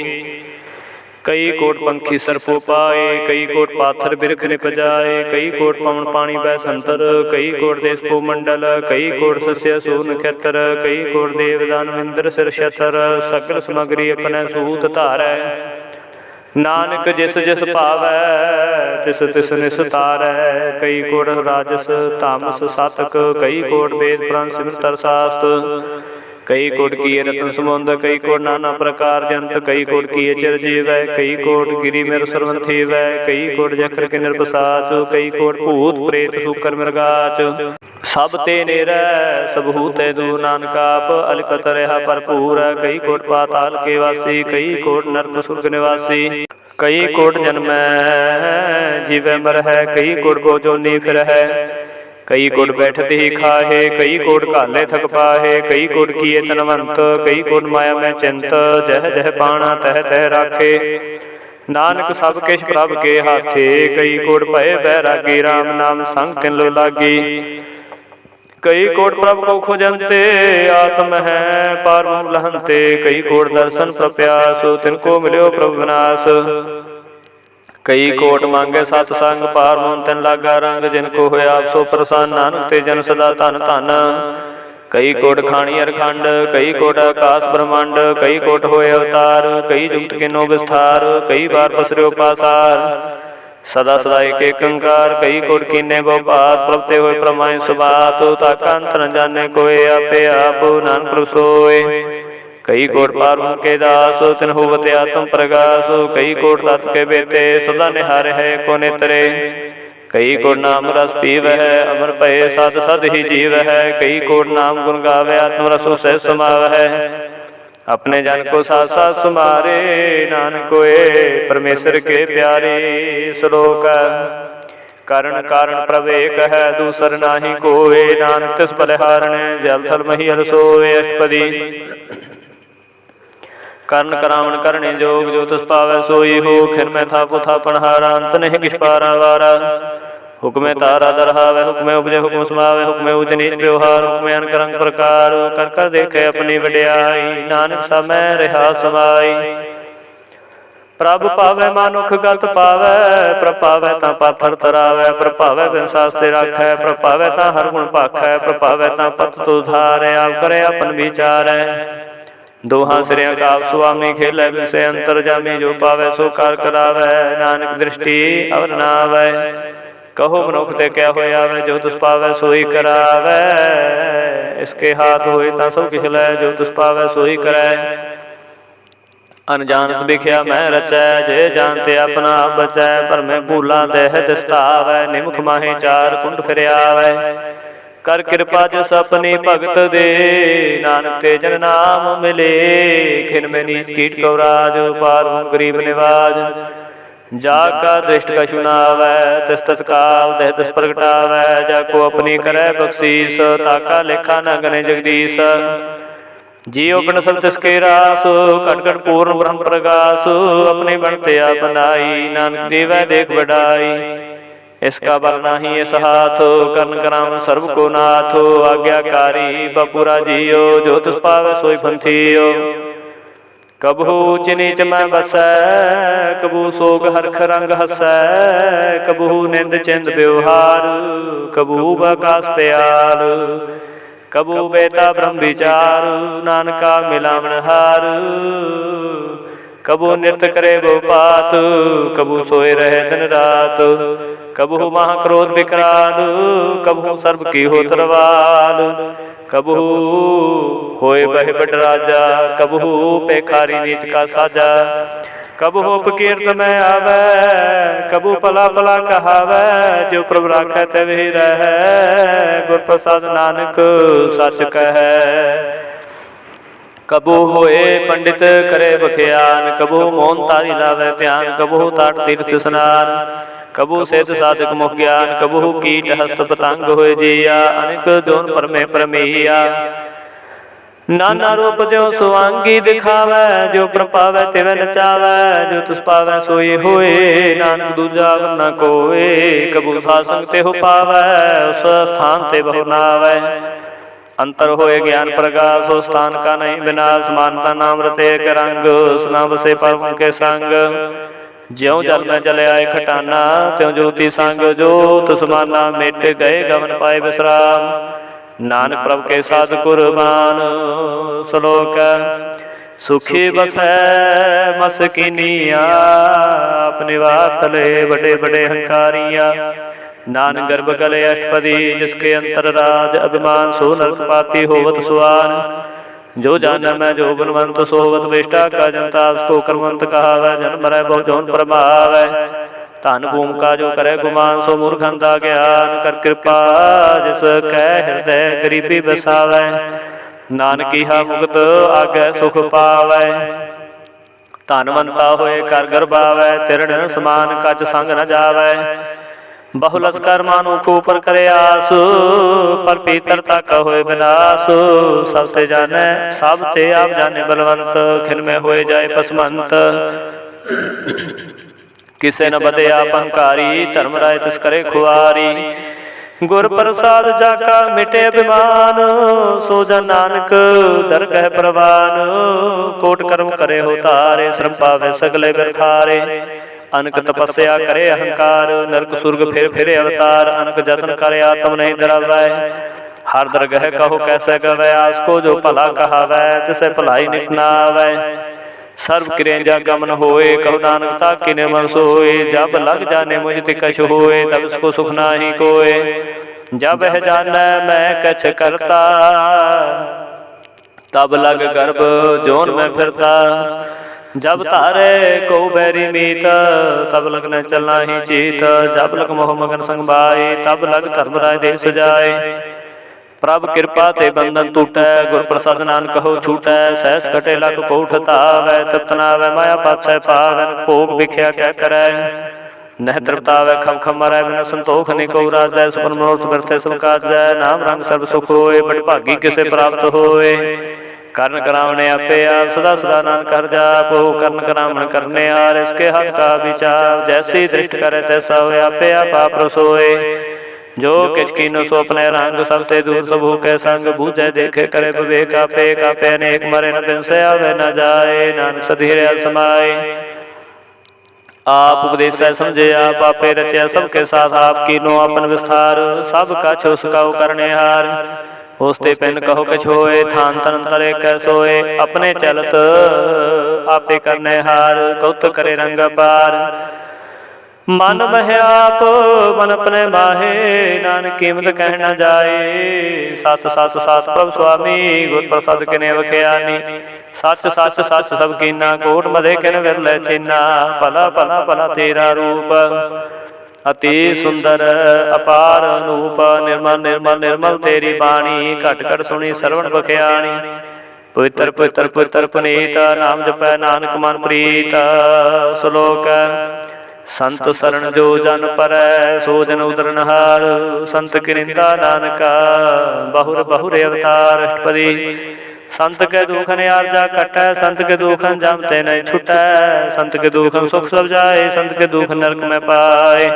कई कोट पंखी सरपो पाए, कई कोट पाथर बिरख निपजाए। कई कोट पवन पानी बैसंतर, कई कोट देश को मंडल। कई कोट सस्य सूर नक्षत्र, कई कोट देवदान इंद्र सिर छतर। सकल समग्री अपने सूत धारै, नानक जिस जिस पावै तिस तिस निस्तारै। कई कोट राजस तामस सातक, कई कोट वेद पुराण सिमरत शास्त्र। कई कोट किए रत्न समुंद, कई कोट नाना प्रकार जंत। कई कोट किए चिरजीव, कई कोट गिरी मेर सरवन थीव। कई कोट जखर के निर्पसाच, कई कोट भूत प्रेत सूकर मृगाच। सब ते नेरै सबहू ते दूर, नानक आप अलिपत रहा भरपूर। कई कोट पाताल के वासी, कई कोट नरक सुर्ग निवासी। कई कोट जन्मै जीवै मर है, कई कोट बोजोनी फिर है। कई कोट बैठते ही खाहे, कई कोट काले थक पाहे। कई कोट किए तनवंत, कई कोट माया में चिंत। जह जह पाना तह तह राखे, नानक सब किश प्रभ के हाथे। कई कोट भय बैरागी, राम नाम संग तिन लो लागी। कई कोट प्रभ को खोजंते, आत्म है पार ब्रह्म लहंते। कई कोट दर्शन प्रप्यास, तिनको मिल्यो प्रभु विनाश। कई कोट मांगे सतसंग, पार ब्रह्म तिन लागा रंग। जिनको होया आप सो प्रसन्न, नानक ते जन सदा धन धन। कई कोट खाणी अरखंड, कई कोट आकाश ब्रह्मांड। कई कोट होए अवतार, कई जुगत किनो विस्तार। कई बार पसरियो पासार, सदा सदा एक एक अंकार। कई कोट कीने बहुपात, प्रभते होए प्रमाय सुबात। ताका अंत न जाने कोय, आपे आप नानक प्रभु सोय। कई कोट पार ब्रह्म के दास, तिन होवत आत्म प्रगास। कई कोट तत् के बेते, सदा निहार है को नेत्रे। कई कोट नाम रस पीव है, अमर भय सद सद ही जीव है। कई कोट नाम गुण गावे, आत्म रसो सह समाव है। अपने जन को साथ साथ सुमारे, नानक होए परमेश्वर के प्यारे। श्लोक कारण कारण प्रभ एक है, दूसर नाहि कोय, नानक तिस बलिहारण जल थल मही हल सोए। अष्टपदी कर्ण करावण करने जोग, जो तिस पावै सोई हो, खिन में थापो थापन हारा, अंत नहीं किछ पारा वारा। हुक्मे तारा दरहावे, हुक्मे उपजे हुक्म समावे, हुक्मे ऊच नीच व्यवहार, हुक्मे अनक रंग प्रकार, कर कर देखे अपनी वड्याई, नानक समय रहा समाई। प्रभ पावै मानुख गत पावै, प्रभ पावै तां पाथर तरावै, प्रभ पावै बिन सास्ते राखै, प्रभ पावै तां हर गुण भाखै, प्रभ पावै तां पत तुधारै, आप करे अपन विचारै। दोहां सिरिया का आप सुआमी, खेलै बिन से अंतर जामी, जो पावै सो कार करावै, नानक दृष्टि अवर न आवै। कहो मनुख ते क्या होय आवे, जो तुस पावै सोई करावै, इसके हाथ होए तां सब किछ लै, जो तुस पावै सोई करै। अनजानत बिख्या मैं रचै, जे जानते अपना आप बचै, पर मैं भूला देह दिसतावै, निमुख माहे चार कुंड फिर आवै। कर कृपा जिस अपनी भगत दे, नानक ते जन नाम मिले, खिन में नीच कीट कवराज, पार गरीब निवाज। जाका दृष्ट कछु नावै, तिस तत्काल देह तिस प्रगटावै, जाको अपनी करै बख्शीस, ताका लेखा न गने जगदीश। जियो गुण सब तिसके रास, कट कट पूर्ण ब्रह्म प्रगास, अपने बनते आप बनाई, नानक देवै देख बढ़ाई। इसका बल नाही इस हाथ, कर्ण कराम सर्व को नाथ, आज्ञाकारी बपुरा जियो, जो तिस पावै सोई पंथियो। कबहू ऊच नीच मैं बसै, कबू सोग हरख रंग हसै, कबहू निंद चिंद व्यवहार, कबू बकास प्यार, कबू बेता ब्रह्म विचार, नानका मिलावन हार। कबू नृत्य करे बहुपात, कबू सोए रहे दिन रात, कबहू महाक्रोध विकराल, कबहू सर्व की हो तरवाल, कबहू होए बह बड़ राजा, कबहू पेखारी नीच का साजा, कबहू अपकीर्त में आवे, कबू पला पला कहावै, जो प्रभु राखै तभी रहै, गुर प्रसाद नानक सच कहै। कबू होए पंडित करे बख्यान, कबू मौन तारी लावे ध्यान, कबू ताट तीर्थ स्नान, कबू सेत साधक मुख ज्ञान, कबू कीट हस्त पतंग होए जिया, अनेक जोन परमे परमैया। नाना रूप जो सुवांगी दिखावै, जो प्रपावै तिवै नचावै, जो तुस पावै सोई होए, नानक दूजा न कोय। कबू सासंग ते हो पावै, उस स्थान ते बहु नावै। अंतर होए ज्ञान प्रकाश, हो स्थान का नहीं विनाश, मानता नाम रते एक रंग, सुना बसे परम के संग। ज्यों जल में जल आए खटाना, त्यों ज्योति संग जोत समाना, मिट गए गमन पाए विश्राम, नानक प्रभु के साध कुर्बान। श्लोक सुखी बसै मसकिनिया, अपने वात तले बड़े बड़े हंकारिया, नान गर्भ गले अष्टपदी, जिसके अंतर राज अभिमान, सो नरक पाती होवत सुआन। जो जाना मैं जो गुणवंत, सोवत विष्टा का जनता, उसको कर्मवंत कहावै, जन्म मरै बहु जौन प्रभावै। धन भूम का जो करे गुमान, सो मूर्खंता ज्ञान, कर कृपा जिस कै हृदय गरीबी बसावै, नानक इहा मुक्त आगे सुख पावै। धनवंता होए कर गर्भावै, तिरण समान कच संग न जावै, बहुलस कर मानु खूपर करे आस, पर पीतरता का होए विनाश। सब ते जाने सब ते आप जाने बलवंत, खिन में होए जाए पसमंत। किसे न बदे आप अहंकारी, धर्म राय तिस करे खुआरी। गुर प्रसाद जाका मिटे अभिमान, सो जन नानक दरगह प्रवान। कोट कर्म करे हो तारे, श्रम पावे सगले बिरखारे। अनक तपस्या करे अहंकार, नरक सुर्ग फिर फिरे अवतार। अनक जतन करे आत्म नहीं डरावै, हर दरगह कहो कैसे गवै। आसको जो भला कहावै, तिसे भलाई नित न आवै। सर्व क्रिया गमन होए, कहो नानक ताकि निर्मल सोए। जब लग जाने मुझ तिकछ होए, तब इसको सुख नाही कोय। जब है जानै मैं कछ करता, तब लग गर्भ जोन में फिरता। जब तारे को बैरी मीत, तब लग न चलना ही चीत। जब लग मोह मगन संग बाई, तब लग धर्म राय देश जाए। प्रभ कृपा ते बंधन टूटै, गुर प्रसाद नानक कहो छूटै। सहस कटे लख कोट तावै, तृप्त नावै माया पाछै पावै। भोग विख्या क्या करै, नह तृप्तावै खम खम मरै। बिन संतोख निको राजै, सुपन मनोरथ बिरथै सब काजै। नाम रंग सर्ब सुख होए, बड़ भागी किसे प्राप्त होए। करण करावने आपे आप, सदा सदा नानक हर जाप। करण करावण करने हार, इसके हाथ का विचार। जैसी दृष्टि करे तैसा होए, आपे आप रसोए। जो किछ कीनो सो अपने रंग, सब ते दूर सब के संग। बूझे देखे करे विवेक आपे, कापे अनेक मरे न बिनसे आवे न जाए। नानक सधीरे समाए, आप उपदेश समझे आप आपे रचया। सबके साथ आप कीनो अपन विस्तार, सब कछ उसका करने हार। होस्ते पिन कहो कछ होए, थान तन तरे कै सोए। अपने चलत आपे करने हार, कौतुक करे रंग पार। मन मह आप मन अपने माहे, नानक कीमत कह न जाए। सत सत सत प्रभु स्वामी, गुर प्रसाद किने वख्यानी। सच सच सच सब कीना, कोट मधे किन विरलै चीना। भला भला भला तेरा रूप, अति सुंदर अपार अनूप। निर्मल निर्मल निर्मल तेरी बाणी, घट घट सुनी सरवण बख्याणी। पवित्र पवित्र पवित्र पुनीत, नाम जपै नानक मन प्रीत। श्लोक संत शरण जो जन परै, सो जन उदरन हार। संत की निंदा नानका, बहुर बहुर अवतार। अष्टपदी संत के दुखन आरजा कटै, संत के दुखन जमते नहीं छुटै। संत के दुखन सुख सब जाए, संत के दुख नरक में पाए।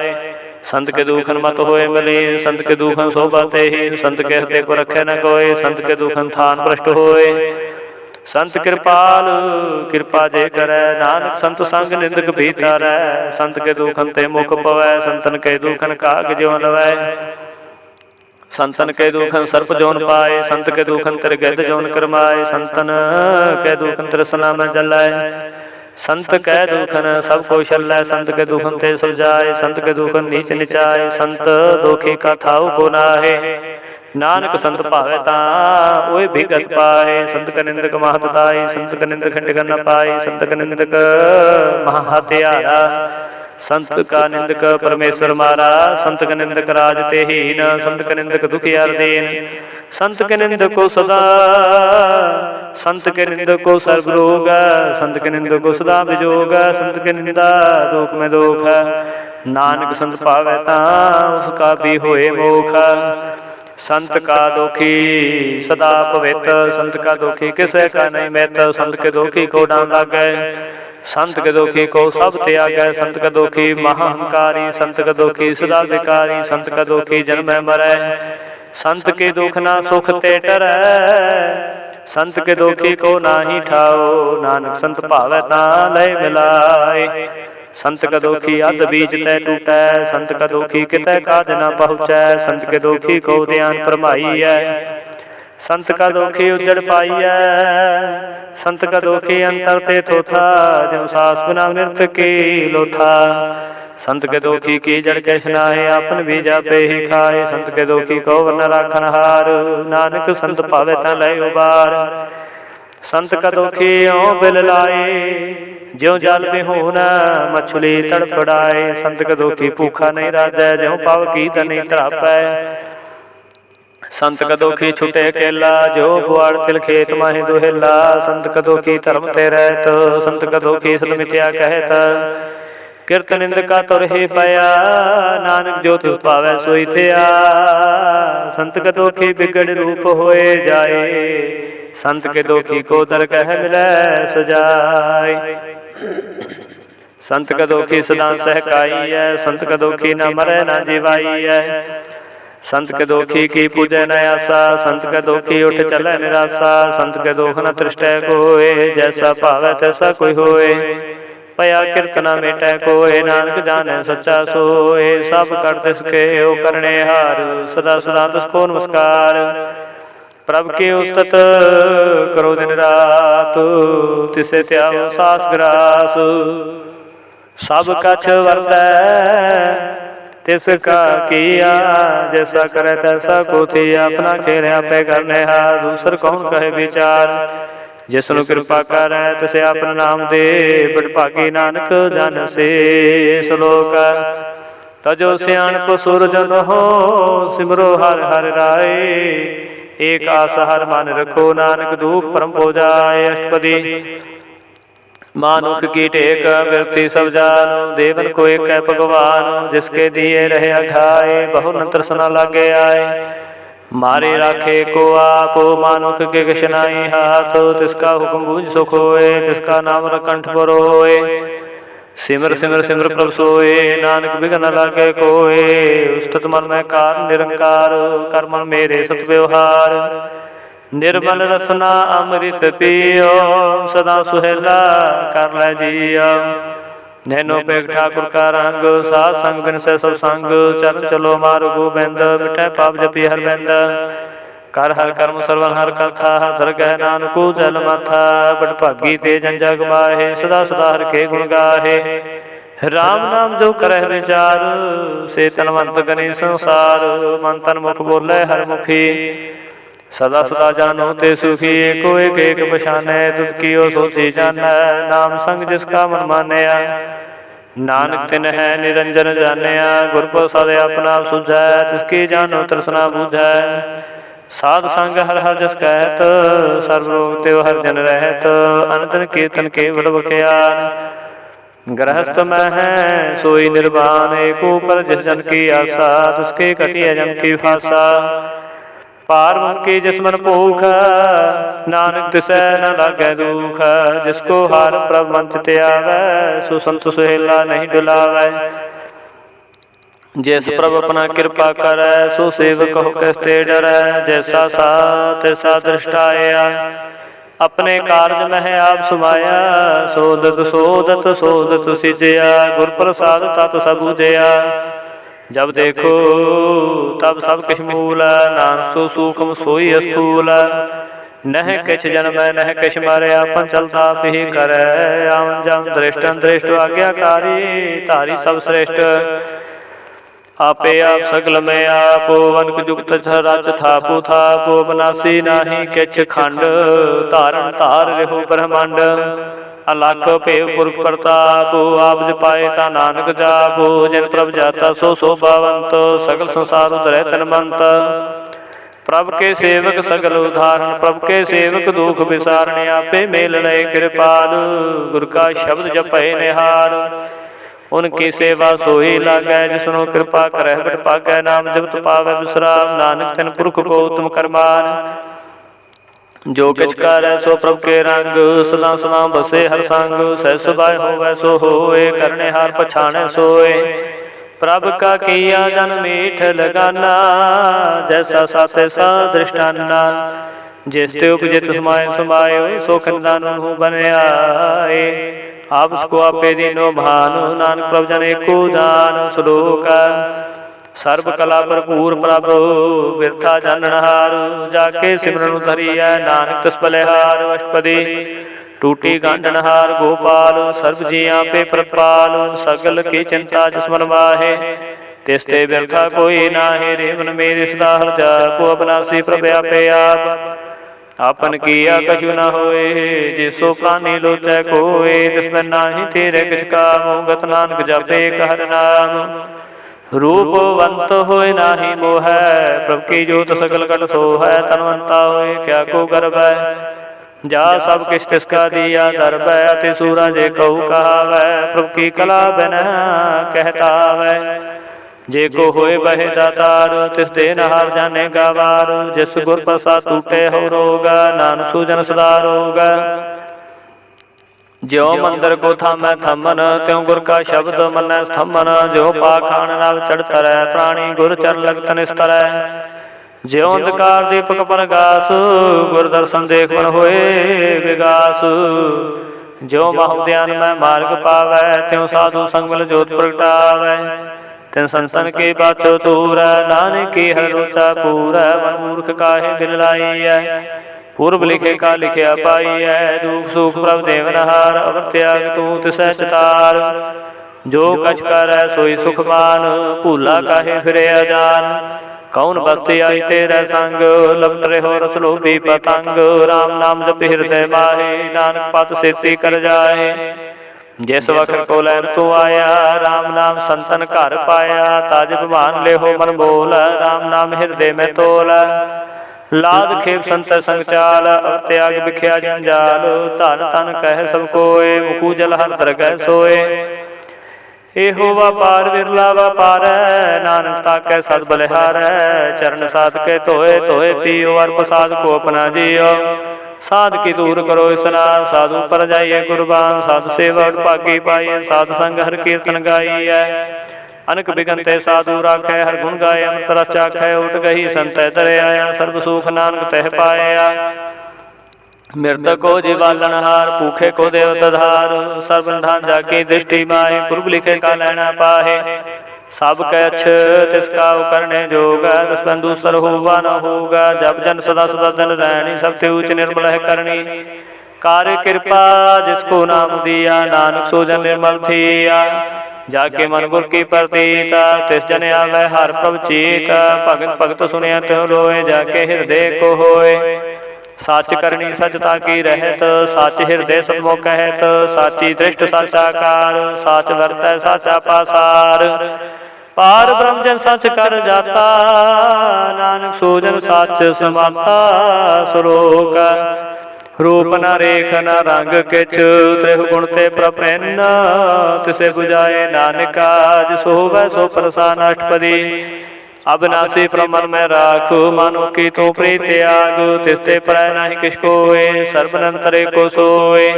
संत के दुखन मत होए मलिन, संत के दुखन शोभा तेहि। संत के हृदय को रखे न कोय, संत के दुखन थान भ्रष्ट होए। संत कृपाल कृपा जे करे, नानक संत संग निंदक भीतर। संत के दुखन ते मुख पवै, संतन के दुखन काग ज्यों लवै। संतन के दुखन सर्प जोन पाए, संत के दुखन तिर गिद्ध जोन करमाए। संतन के दुखन तृष्णा में जलै, संत के दुखन सब को छलै। संत के दुखन ते सब जाए, संत के दुखन नीच निचाए। संत दुखी का थाऊ को नाहे, नानक संत भावे तां ओए भीगत पाए। संत का निंदक महत ताई, संत का निंदक खंड कर न पाई। संत का निंदक महा हत्यारा, संत का निंदक परमेश्वर मारा। संत का निंदक राज ते हीन, संत का निंदक दुखियार दीन। संत के निंदक को सदा, संत के निंदक को सर्व रोग। संत के निंदक को सदा विजोग, संत के निंदा दुख में दुख। नानक संत पावे तां उसका भी होए मोख। संत का दुखी सदा पवित, संत का दुखी किसे का नहीं मित। संत के दुखी को डांन लागे, संत के दुखी को सब त्यागै। संत का दुखी महाअहंकारी, संत का दुखी सदा विकारी। संत का दुखी जन्म मरै, संत के दुख ना सुख ते टरै। संत के दुखी को नाही ठाओ, नानक संत भावै तां लय मिलाए। संत का दुखी अध बीज तय टूटै, संत का दुखी कितै काज न पहुँचै। संत के दुखी को ध्यान फरमाइयै, संत का दुखी उजड़ पाइयै। संत का दुखी अंतर ते थोथा, ज्यों सास बिना मृत की लोथा। संत के दुखी की जड़ कैस नाहे, आपन भी जापे ही खाए। संत के दुखी को वरन राखन हार, नानक संत पावे तां लय उबार। संत का दुखी ओं बिल लाए, ज्यों जल बिहून मछली तड़फड़ाए। संत का दुखी भूखा नहीं राजै, ज्यों पाव की तनी तरापै। संत का दुखी छुटे अकेला, जो बुआड़ तिल खेत माहि दुहेला। संत का दुखी धर्म ते रहत, संत का दुखी सत मिथ्या कहत। किरत निंद का तुर ही पाया, नानक जो तुझ पावै सोई थिया। संत का दुखी बिगड़ रूप होए जाए, संत के दुखी को दरगह मिलै सजाए। संत का दुखी सदा सहकाई है, संत का दुखी न मरै न जीवाई है। संत के दुखी की पूजै न आसा, संत के दुखी उठ चलै निराशा। संत के दुख न तृष्टै कोय, जैसा भावै तैसा कोई होए। पया किरत न मेटै कोय, नानक जानै सच्चा सोय। सब कर तिसके ओ करने हार, सदा सदा तिसको नमस्कार। प्रभ के उस्तत करो दिन रात, तिसे त्यागो सास ग्रास। सब कछ वरतै तिसका किया, जैसा करे तैसा को थिया। अपना खेल आपे करने हार, दूसर कौन कहे विचार। जिसनु कृपा कर तिसे अपना नाम दे, बड़ भागी नानक जन से। श्लोक तजो सियाणप सूरजन हो, सिमरो हर हर राय। एक आस हर मन रखो, नानक दुख परम हो जाए। अष्टपदी मानुख की टेक व्यक्ति सब जानो, देवन को एक है भगवान। जिसके दिए रहे अघाए, बहु न तृष्णा लागे आए। मारे राखे को आप, मानुख के किशनाई हाथ। तिसका हुक्म बूझ सुख होए, तिसका नाम कंठ पर होए। सिमर सिमर सिमर प्रभ सोए, नानक बिघन लागे कोय। उस्तत मन में कार निरंकार, कर मन मेरे सत व्यवहार। निर्मल रसना अमृत पियो, सदा सुहेला कर लै जियो। नैनो पेग ठाकुर का रंग, साध संग बिन से सब संग। चल चलो मारो गोबिंद, मिटै पाप जपी हर बिंद। कर हर कर्म सर्वन हर कथा, धर गह नानकु जल माथा। बड़ भागी ते जन जग माहे, सदा सदा हर के गुण गाहे। राम नाम जो करह विचार, से तनवंत गनी संसार। मन तन मुख बोले हर मुखी, सदा सदा जानो ते सुखी। एको एक एक बशानै, तुद कियो सोची जानै। नाम संग जिसका मन मानया, नानक तिन है निरंजन जानिया। गुर प्रसाद अपना सुझै, तिसकी जानो तृष्णा बुझै। साध संग हर हर जस कहत, सर्व रोग त्यों हर जन रहत। अनंतन कीर्तन केवल बख्यान, गृहस्थ में है सोई निर्वाण। एको पर जिस जन की आशा, तिसके कटिय जम की भाषा। पार मुक्ति जिस मन भूख, नानक तिसै न लागै दुख। जिसको हार प्रभ मन चित आवै, सो संत सुहेला नहीं डुलावै। जिस प्रभ अपना कृपा करै, सो सेवक हो कैसे डरै। जैसा सा तैसा दृष्टाया, अपने कार्य में है आप समाया। सोदत सोदत सोदत सिजया, गुर प्रसाद तत सब बुझया। जब देखो तब सब किछ मूल, नानक सो सूक्ष्म सोई स्थूल। नह किछ जन्म नह किछ मरे, आपन चलता ही करे। आम जम दृष्ट दृष्ट आज्ञाकारी, तारी सब श्रेष्ठ। आपे आप सगल में आप, वनक जुगत रच थापो थापो। बनासी नाही किछ खंड, धारण धार रहो ब्रह्मांड। अलख पेव पुरख प्रताप, आप जपाए ता नानक जापो। जिन प्रभ जाता सो शोभावंत, सगल संसार उधरै तनमंत। प्रभ के सेवक सगल उदाहरण, प्रभ के सेवक दुख विसारण। आपे मेल लय कृपाल, गुर का शब्द जपै निहार। उनकी सेवा सोही लागै, जिसनो कृपा करह बड़ पागै। नाम जपत पावै विश्राम, नानक तिन पुरख को तुम करमान। जो किछ कर सो प्रभ के रंग, सदा सदा बसे हर संग। सहस सुभाए होवै सो होए, करने हार पछाणै सोए। प्रभ का किया जन मीठ लगाना, जैसा सा तैसा दृष्टाना। जिस ते उपजे समाये समाये, सो खंदान बनयाए। आप उसको आपे दीनो भानु, नानक प्रभ जन एको जान। श्लोक सर्व कला भरपूर प्रभ, बिरथा जाननहार। जाके सिमरन धरिया, नानक तस बलिहार। अष्टपदी टूटी गांडनहार गोपाल, सर्व जिया पे प्रपाल। सगल की चिंता जिस मन माहे, तिसते बिरथा कोई नाहे। रेवन मेरे सदा हर जापो, अबनासी प्रभ आपे आप। आपन किया कछु न होए, जिसो प्राणी लोचै कोय। तिसमें नाही तेरे किछ कामो, गत नानक जपे हर नाम। रूपवंत होए नाही मोह, प्रभ की जोत सकल कट सोहै। तनवंता होए क्या को गर्व, जा सब किछ तिसका दिया दर्ब। अति सूरा जे कहु कहावै, प्रभ की कला बिन कहतावै। जे को होए बहे दातार, तिस दे नहार जाने गावार। जिस गुर प्रसाद टूटे हो रोग, नानक सूजन सदा रोग। ज्यो मंदिर को थामै थमन, त्यों गुर का शब्द मन स्थमन। जो पाखान नव चढ़ तरੈ, प्राणी गुर चर लग तन स्तरै। ज्यो अंधकार दीपक प्रगास, गुर दर्शन देख मन होए विगास। ज्यो बाहु ध्यान में मार्ग पावै, त्यों साधु संग मिल जोत प्रगटावै। तिन संतन के पाछो तूरै, नानक की हर लोचा पूरै। मन मूर्ख काहे बिन लाइयै, पूर्व लिखे का लिखिया पाइयै। दुख सुख प्रभ देवनहार, अवर त्याग तू तिसै चितार। जो कछ करੈ सोई सुख मान, भूला काहे फिरे अजान। कौन बस्ती आई तेरे संग, लपट रहो रस लोभी पतंग। राम नाम जप हृदय माहे, नानक पत सेती कर जाहे। जिस वक्त को लैन तो आया, राम नाम संतन घर पाया। ताज भगवान लेहो मन बोल, राम नाम हृदय में तोल। लाद खेप संत संग चाल, त्याग बिख्या जंजाल। धन तन कह सब कोय, मुखू जल हर दरगह सोए। एहो व्यापार विरला व्यापार, नानक ताकै सद बलिहार। चरण साध के धोए धोए पियो, और प्रसाद को अपना जियो। साध की दूर करो स्नान, साधु पर जाइए कुर्बान। साधु सेवा भागी पाइए, साध संग हर कीर्तन गाइए। अनक बिगनते साधु राखै, हर गुण गाय अमृत रस चाखै। उठ गही संत तरे आया, सर्व सुख नानक तह पाया। मृतक को जीवालन हार, भूखे को देवत धार। सर्व निधान जाकी दृष्टि माहे, पूर्व लिखे का लेना पाहे। सब कछ तिसका करने जोगा, दस बंधु सर होगा न होगा। जब जन सदा सदा जन रहनी, सबसे उच्च निर्मल है करनी। कार्य कृपा जिसको नाम दिया, नानक सो जन निर्मल थिया। जाके मन गुर की प्रतीता, तिस जन आवे हर प्रभ चीता। भगत भगत सुनिया त्यों लोए, जाके हृदय को होए। साच करनी सचता की रहत, साच हृदय सतमो कहत। साची दृष्ट साचाकार, साच वर्त साचा पासार। पार ब्रह्म जन सच कर जाता, नानक सोजन साच समाता। श्लोक रूप न रेख न रंग किच, त्रिहु गुण ते प्रपन्न। तिसे बुझाए नानक काज, सो होवै सो प्रसान अष्टपदी। अविनाशी प्रमन में राखो, मानो की तो प्रीत त्याग। तिसते परय नहीं किस कोय, सर्वनंतरे को सोए।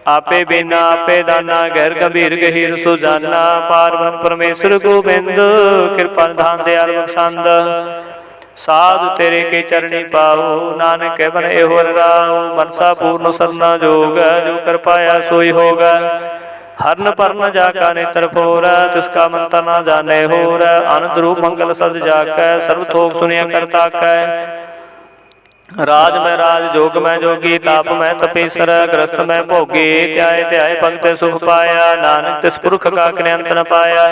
आपे बिना आपे दाना, गैर गंभीर गहीर सुजाना। पार ब्रह्म परमेश्वर गोबिंद, कृपा धान दयाल बख्शंद। साध तेरे के चरणी पाओ, नानक के बन एहो राओ। मनसा पूर्ण सरना जोग, जो कर पाया सोई होगा। हरन परन जाका नेत्र फोर, तिसका मंत्र न जाने होर। आनंद रूप मंगल सद जाकै, सर्व थोक सुनिया करता कै। राज में राज, जोग में जोगी, ताप में तपीसर। ग्रस्त में भोगी, त्याय त्याय भगत सुख पाया। नानक तिस पुरख का अंत न पाया।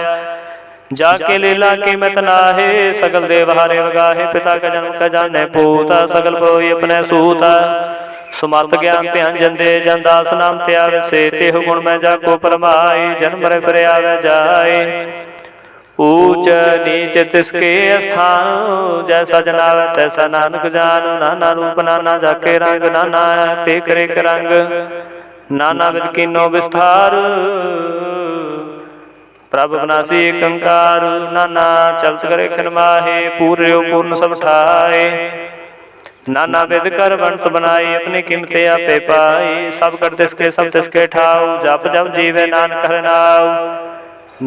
जाके लीला की मत नाहे, सगल देव हारे वगाहे। पिता का जन्म का जाने पूता, सकल प्रोई अपने सूता। सुमत ज्ञान ध्यान जंदे, जन दास नाम त्यावे से। तेहु गुण में जाको परमाई, जन्म मरे फिर आवे जाए। ऊंच नीच तिसके स्थान, जैसा जनावे तैसा नानक जान। नाना रूप नाना जाके रंग, नाना पेख रेख रंग। नाना विध कीनो विस्तार, प्रभ विनाशी एक अंकार। नाना चलत करे खिन माहे, पूर्यो पूर्ण सब ठाए। नाना विध कर बनत बनाई, अपनी कीमते आपे पाई। सब कर तिसके सब तिसके ठाऊ, जप जप जीवे नानक हर नाऊ।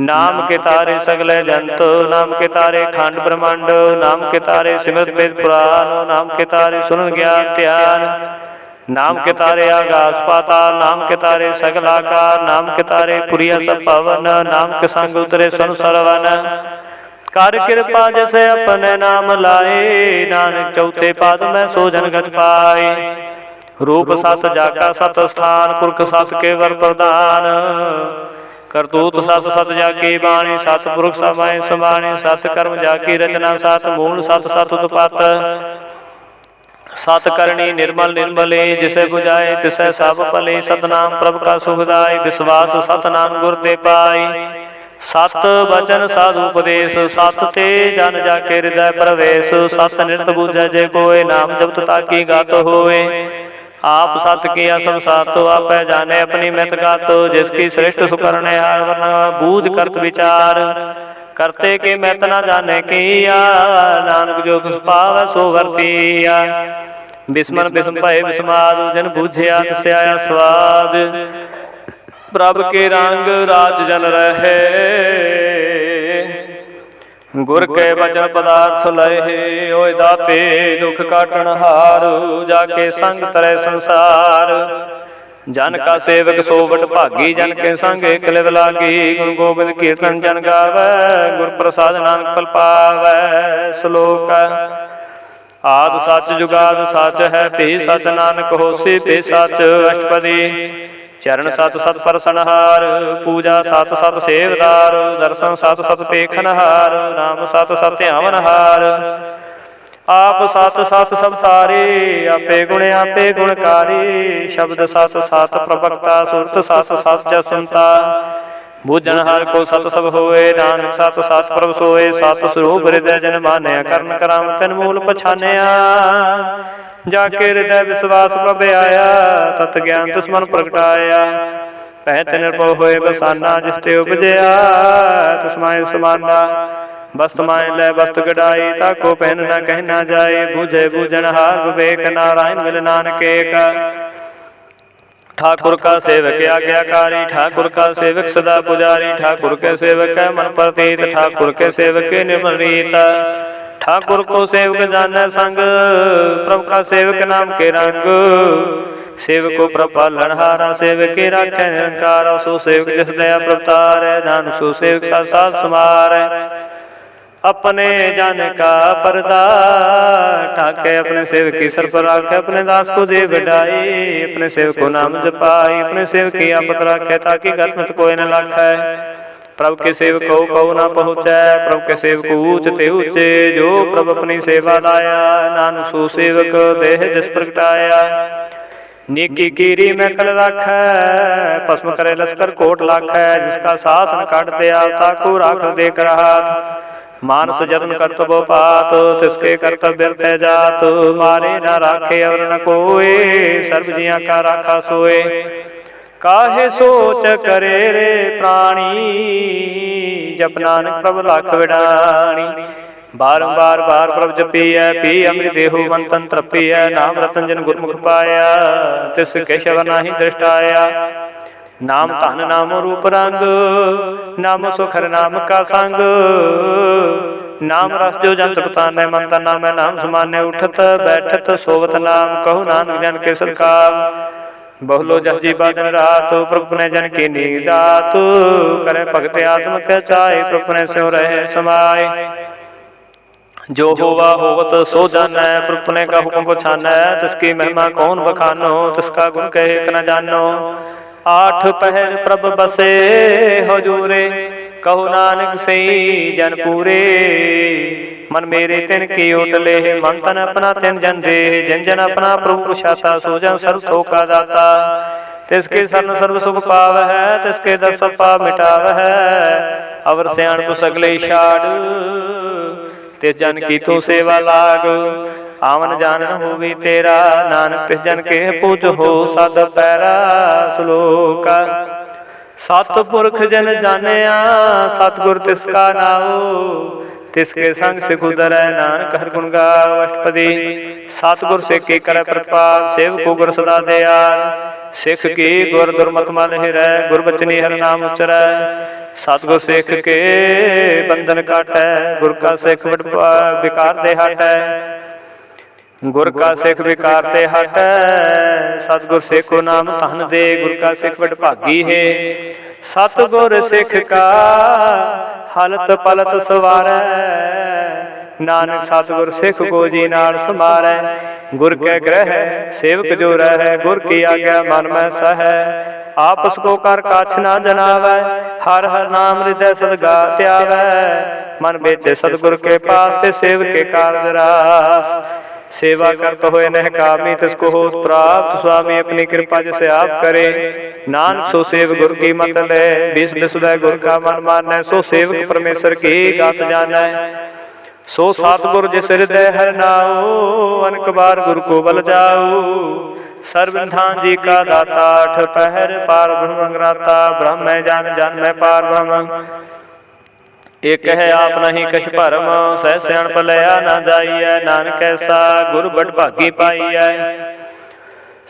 नाम के तारे सगले जंत, नाम के तारे खंड ब्रह्मांड। नाम के तारे सिमरत वेद पुराण, नाम के तारे सुन ज्ञान ध्यान। नाम के तारे आकाश पाताल, नाम के तारे सगल आकार। नाम के तारे पुरिया सब पवन, नाम के संग उतरे सुन सरवन। कर कृपा जैसे अपने नाम लाए, नानक चौथे पाद में सो जन गत पाए। रूप सस जाका सत स्थान, पुरख सस के वर प्रदान। करतूत सत सत जाकी बाणी, सत पुरख समय समानी। सत कर्म जाकी रचना, सत मूल सत सत उत्पत। सत करणी निर्मल निर्मले, जिसे बुझाए तिसे सब पले। सतनाम प्रभु का सुखदाई, विश्वास सतनाम गुर दे पाई। सत वचन साधु उपदेश, सत ते जन जाके हृदय प्रवेश। सत निरत बुझे जे कोय, नाम जपत ताकी गात होए। आप सत किया सब सातो, आपै जाने अपनी मित गातो। जिसकी श्रेष्ठ सुकरने हार वरना, बूझ करत विचार। करते के मित न जाने किया, नानक जो तुस पावै सो वर्तिया। बिस्मन बिस्म भय बिस्माद, जिन बूझिया तिस आया स्वाद। प्रभ के रंग राज जन रहे, गुर के वचन पदार्थ लहे। ओय दाते दुख काटन हार, जाके संग तरै संसार। जन का सेवक सोवट भागी, जन के संग एक लिव लागी। गुरु गोबिंद कीर्तन जन गावै, गुर प्रसाद नानक फल पावै। श्लोक आद सच जुगाद सच है, भी सच नानक होसी भी सच। अष्टपदी चरण सत सत परसनहार, पूजा सत सत सेवदार। दर्शन सत सत पेखनहार, नाम सत सत ध्यावनहार। आप सत सत सब सारे, आपे गुणकारी। शब्द सत सत प्रवक्ता, सुरत सत सत च सुनता। बूझन हर को सत सब होए, नानक सत सत प्रभ सोए। सत स्वरूप हृदय जन मानया, करन कराम तिन मूल पछानया। जाके हृदय विश्वास प्रभ आया, तत ज्ञान तिस मन प्रगटाया। पह तिन निर्भव होए बसाना, जिसते उपजया तिस माय समाना। वस्त माय लै वस्त गड़ाई, ताको पहन न कह न जाए। बूझे बूझन हार विवेक, नारायण मिल नानक एक। ठाकुर का सेवक आज्ञाकारी, ठाकुर का सेवक सदा पुजारी। ठाकुर के सेवक है मन प्रतीत, ठाकुर के सेवक के निर्मल रीत। ठाकुर को सेवक जाने संग, प्रभु का सेवक नाम के रंग। सेवक को प्रभु पालनहारा, सेवक के राखे निरंकार। सो सेवक जिस दया प्रभुतार, नानक सो सेवक साथ साथ समार। अपने जाने का पर्दा ठाके, अपने सेवक की सर पर राखे। अपने दास को दे बढ़ाई, अपने सेवक को नाम जपाई। अपने सेवक की आपत राखे, ताकि गत में कोई न लाखे। प्रभु के सेवक को कहो ना पहुँचे, प्रभु के सेवक ऊंच ते ऊंचे। जो प्रभु अपनी सेवा लाया, नानक सो सेवक देह जस प्रगटाया। नीकी कीरी में कल राखै, भस्म करे लश्कर कोट लाखै। जिसका शासन काट दिया, ताको राख देख हाथ। मानस जतन कर्तव्य पात, तिसके कर्तव्य व्यर्थ जात। मारे न राखे और न कोय, सर्व जिया का राखा सोए। काहे सोच करे रे प्राणी, जप नानक प्रभु लाख विडाणी। बारंबार बार प्रभु जपिया, पी अमृत देहु मन तन तृपिया। नाम रतन जन गुरमुख पाया, तिस केशव नाही दृष्टाया। नाम धन नाम रूप रंग, नाम सुखर नाम का संग। नाम रस जो जंत बताने, मन तन नाम है नाम समाने। उठत बैठत सोवत नाम, कहु नानक जन के सरकार। बहुलो जस जी बादन रात, प्रभु ने जन की नीदात। करे भगत आत्म के चाय, प्रभु ने स्यों रहे समाय। जो होवा होवत सो जानै, प्रभु ने का हुक्म को छानै। तिसकी महिमा कौन बखानो, तिसका गुण कहे न जानो। आठ पहर प्रभ बसे हजूरे, कहु नानक सही जन पूरे। मन मेरे तिन की ओट ले, मन तन अपना तिन जन दे। जन जन अपना प्रभु पुछाता, सो जन सर्व थोका दाता। तिसके शरण सर्व सुख पाव है, तिसके दर सब पाप मिटाव है। अवर सियाण सगले छाड़, तिस जन की तू सेवा लाग। आवन जान होवी तेरा, नानक तिस जन के पूज हो सद पैरा। श्लोक सतपुरख जन जानिया, सतगुर तिसका नाओ। तिसके संग सिख उदरै, नानक हर गुण गाओ। अष्टपदी सतगुर सिख की कर प्रतिपाल, सेवक को गुर सदा दयाल। सिख की गुर दुर्मत मन हिरै, गुर बचनी हर नाम उचरै। सतगुर सिख के बंधन काटै, गुर का सिख विकार दे हटै। गुर का सिख विकार ते हटै, सतगुर सिख को नाम धन दे। गुर का सिख बड़ भागी है, सतगुर सिख का हलत पलत सवारै। नानक सतगुर सिख को जी नाल समारै। गुर के ग्रह सेवक जो रहै, गुर की आज्ञा मन में सहै। आपस को कर काछ ना जनावै, हर हर नाम हृदय सदगा त्यावै। मन बेचे सतगुर के पास, ते सेवक के कारज रास। सेवा करत होए नह कामी, तिसको हो प्राप्त। स्वामी अपनी कृपा जिसे आप करे, नानक सो सेव गुर की मत ले। विष विसुदय गुर का मन मानै, सो सेवक परमेश्वर की गात जानै। सो सतगुर जिस हृदय हर नाओ, अनक बार गुरु को बल जाओ। सर्वधाम जी का दाता, अठ पहर पार ब्रह्म रंगराता। ब्रह्म में जान जान में पार ब्रह्म, एक है आप नहीं कछ भरम। सह सियाण पलया ना जाइए, नानक ऐसा गुर बड़ भागी पाइए।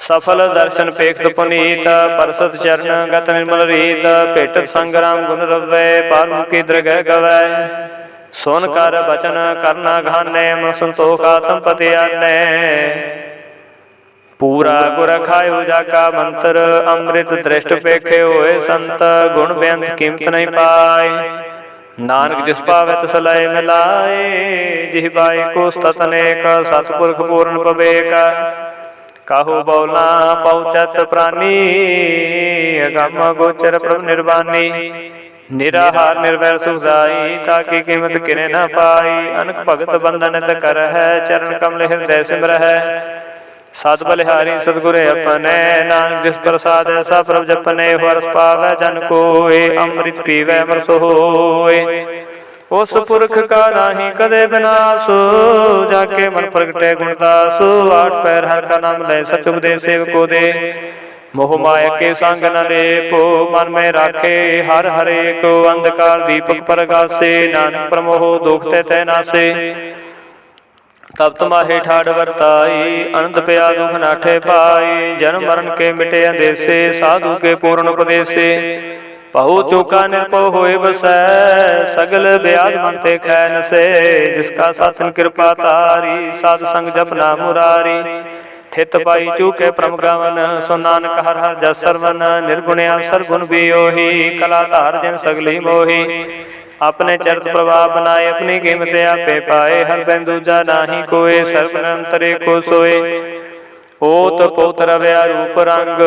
सफल दर्शन पेखत पुनीत, परसत चरण गत निर्मल रीत। भेटत संग्राम गुण रवै, पारमुखी दृगह गवै। सुन कर बचन करना घाने, मन संतोख आत्म पति आने। पूरा गुर खायो जाका मंत्र, अमृत दृष्ट पेखे होए संत। गुण बेअंत कीमत नहीं पाए, नानक जिस पावै तिस लय मिलाए। जिह बाई को सत अनेक, सतपुरख पूर्ण पवेक। काहू बौला पहुँचत प्राणी, अगम गोचर प्रभु निर्वाणी। निराहार निर्वैर सुखदाई, ताकि कीमत किने न पाई। अनक भगत बंधन नित कर है, चरण कमल हृदय सिमर है। सत बलिहारी सतगुर अपने, नानक जिस प्रसाद ऐसा प्रभ जपने। हरस पावै जन कोय, अमृत पीवै अमर सोय। उस पुरख का नाही कदे विनाश, जाके मन प्रगटे गुणदास। आठ पैर हर का नाम ले, सच उपदेश सेवको दे। मोह माया के संग न लेपो, मन में राखे हर हरे को। अंधकार दीपक परगासे, नानक प्रमोह दुख ते नासे। तब तुम्हारे ठाड़ वर्ताई, अनंत पया दुख नाठे पाई। जन्म मरण के मिटे अंदेसे, साधु के पूर्ण उपदेसे। पहु चौका निर्भव होए बसै, सगल ब्याज मनते खैन से। जिसका साधन कृपा तारी, साध संग जपना मुरारी। ठित पाई चूके परम गवन, सो नानक हर हर जस सरवन। निर्गुणिया सरगुण भी ओही, कला धार जिन सगली मोही। अपने चरित प्रभाव बनाए, अपनी कीमत आपे पाए। हर बैन दूजा नाही कोय, सर्वनंतरे को सोए। ओत पोत रव्या रूप रंग,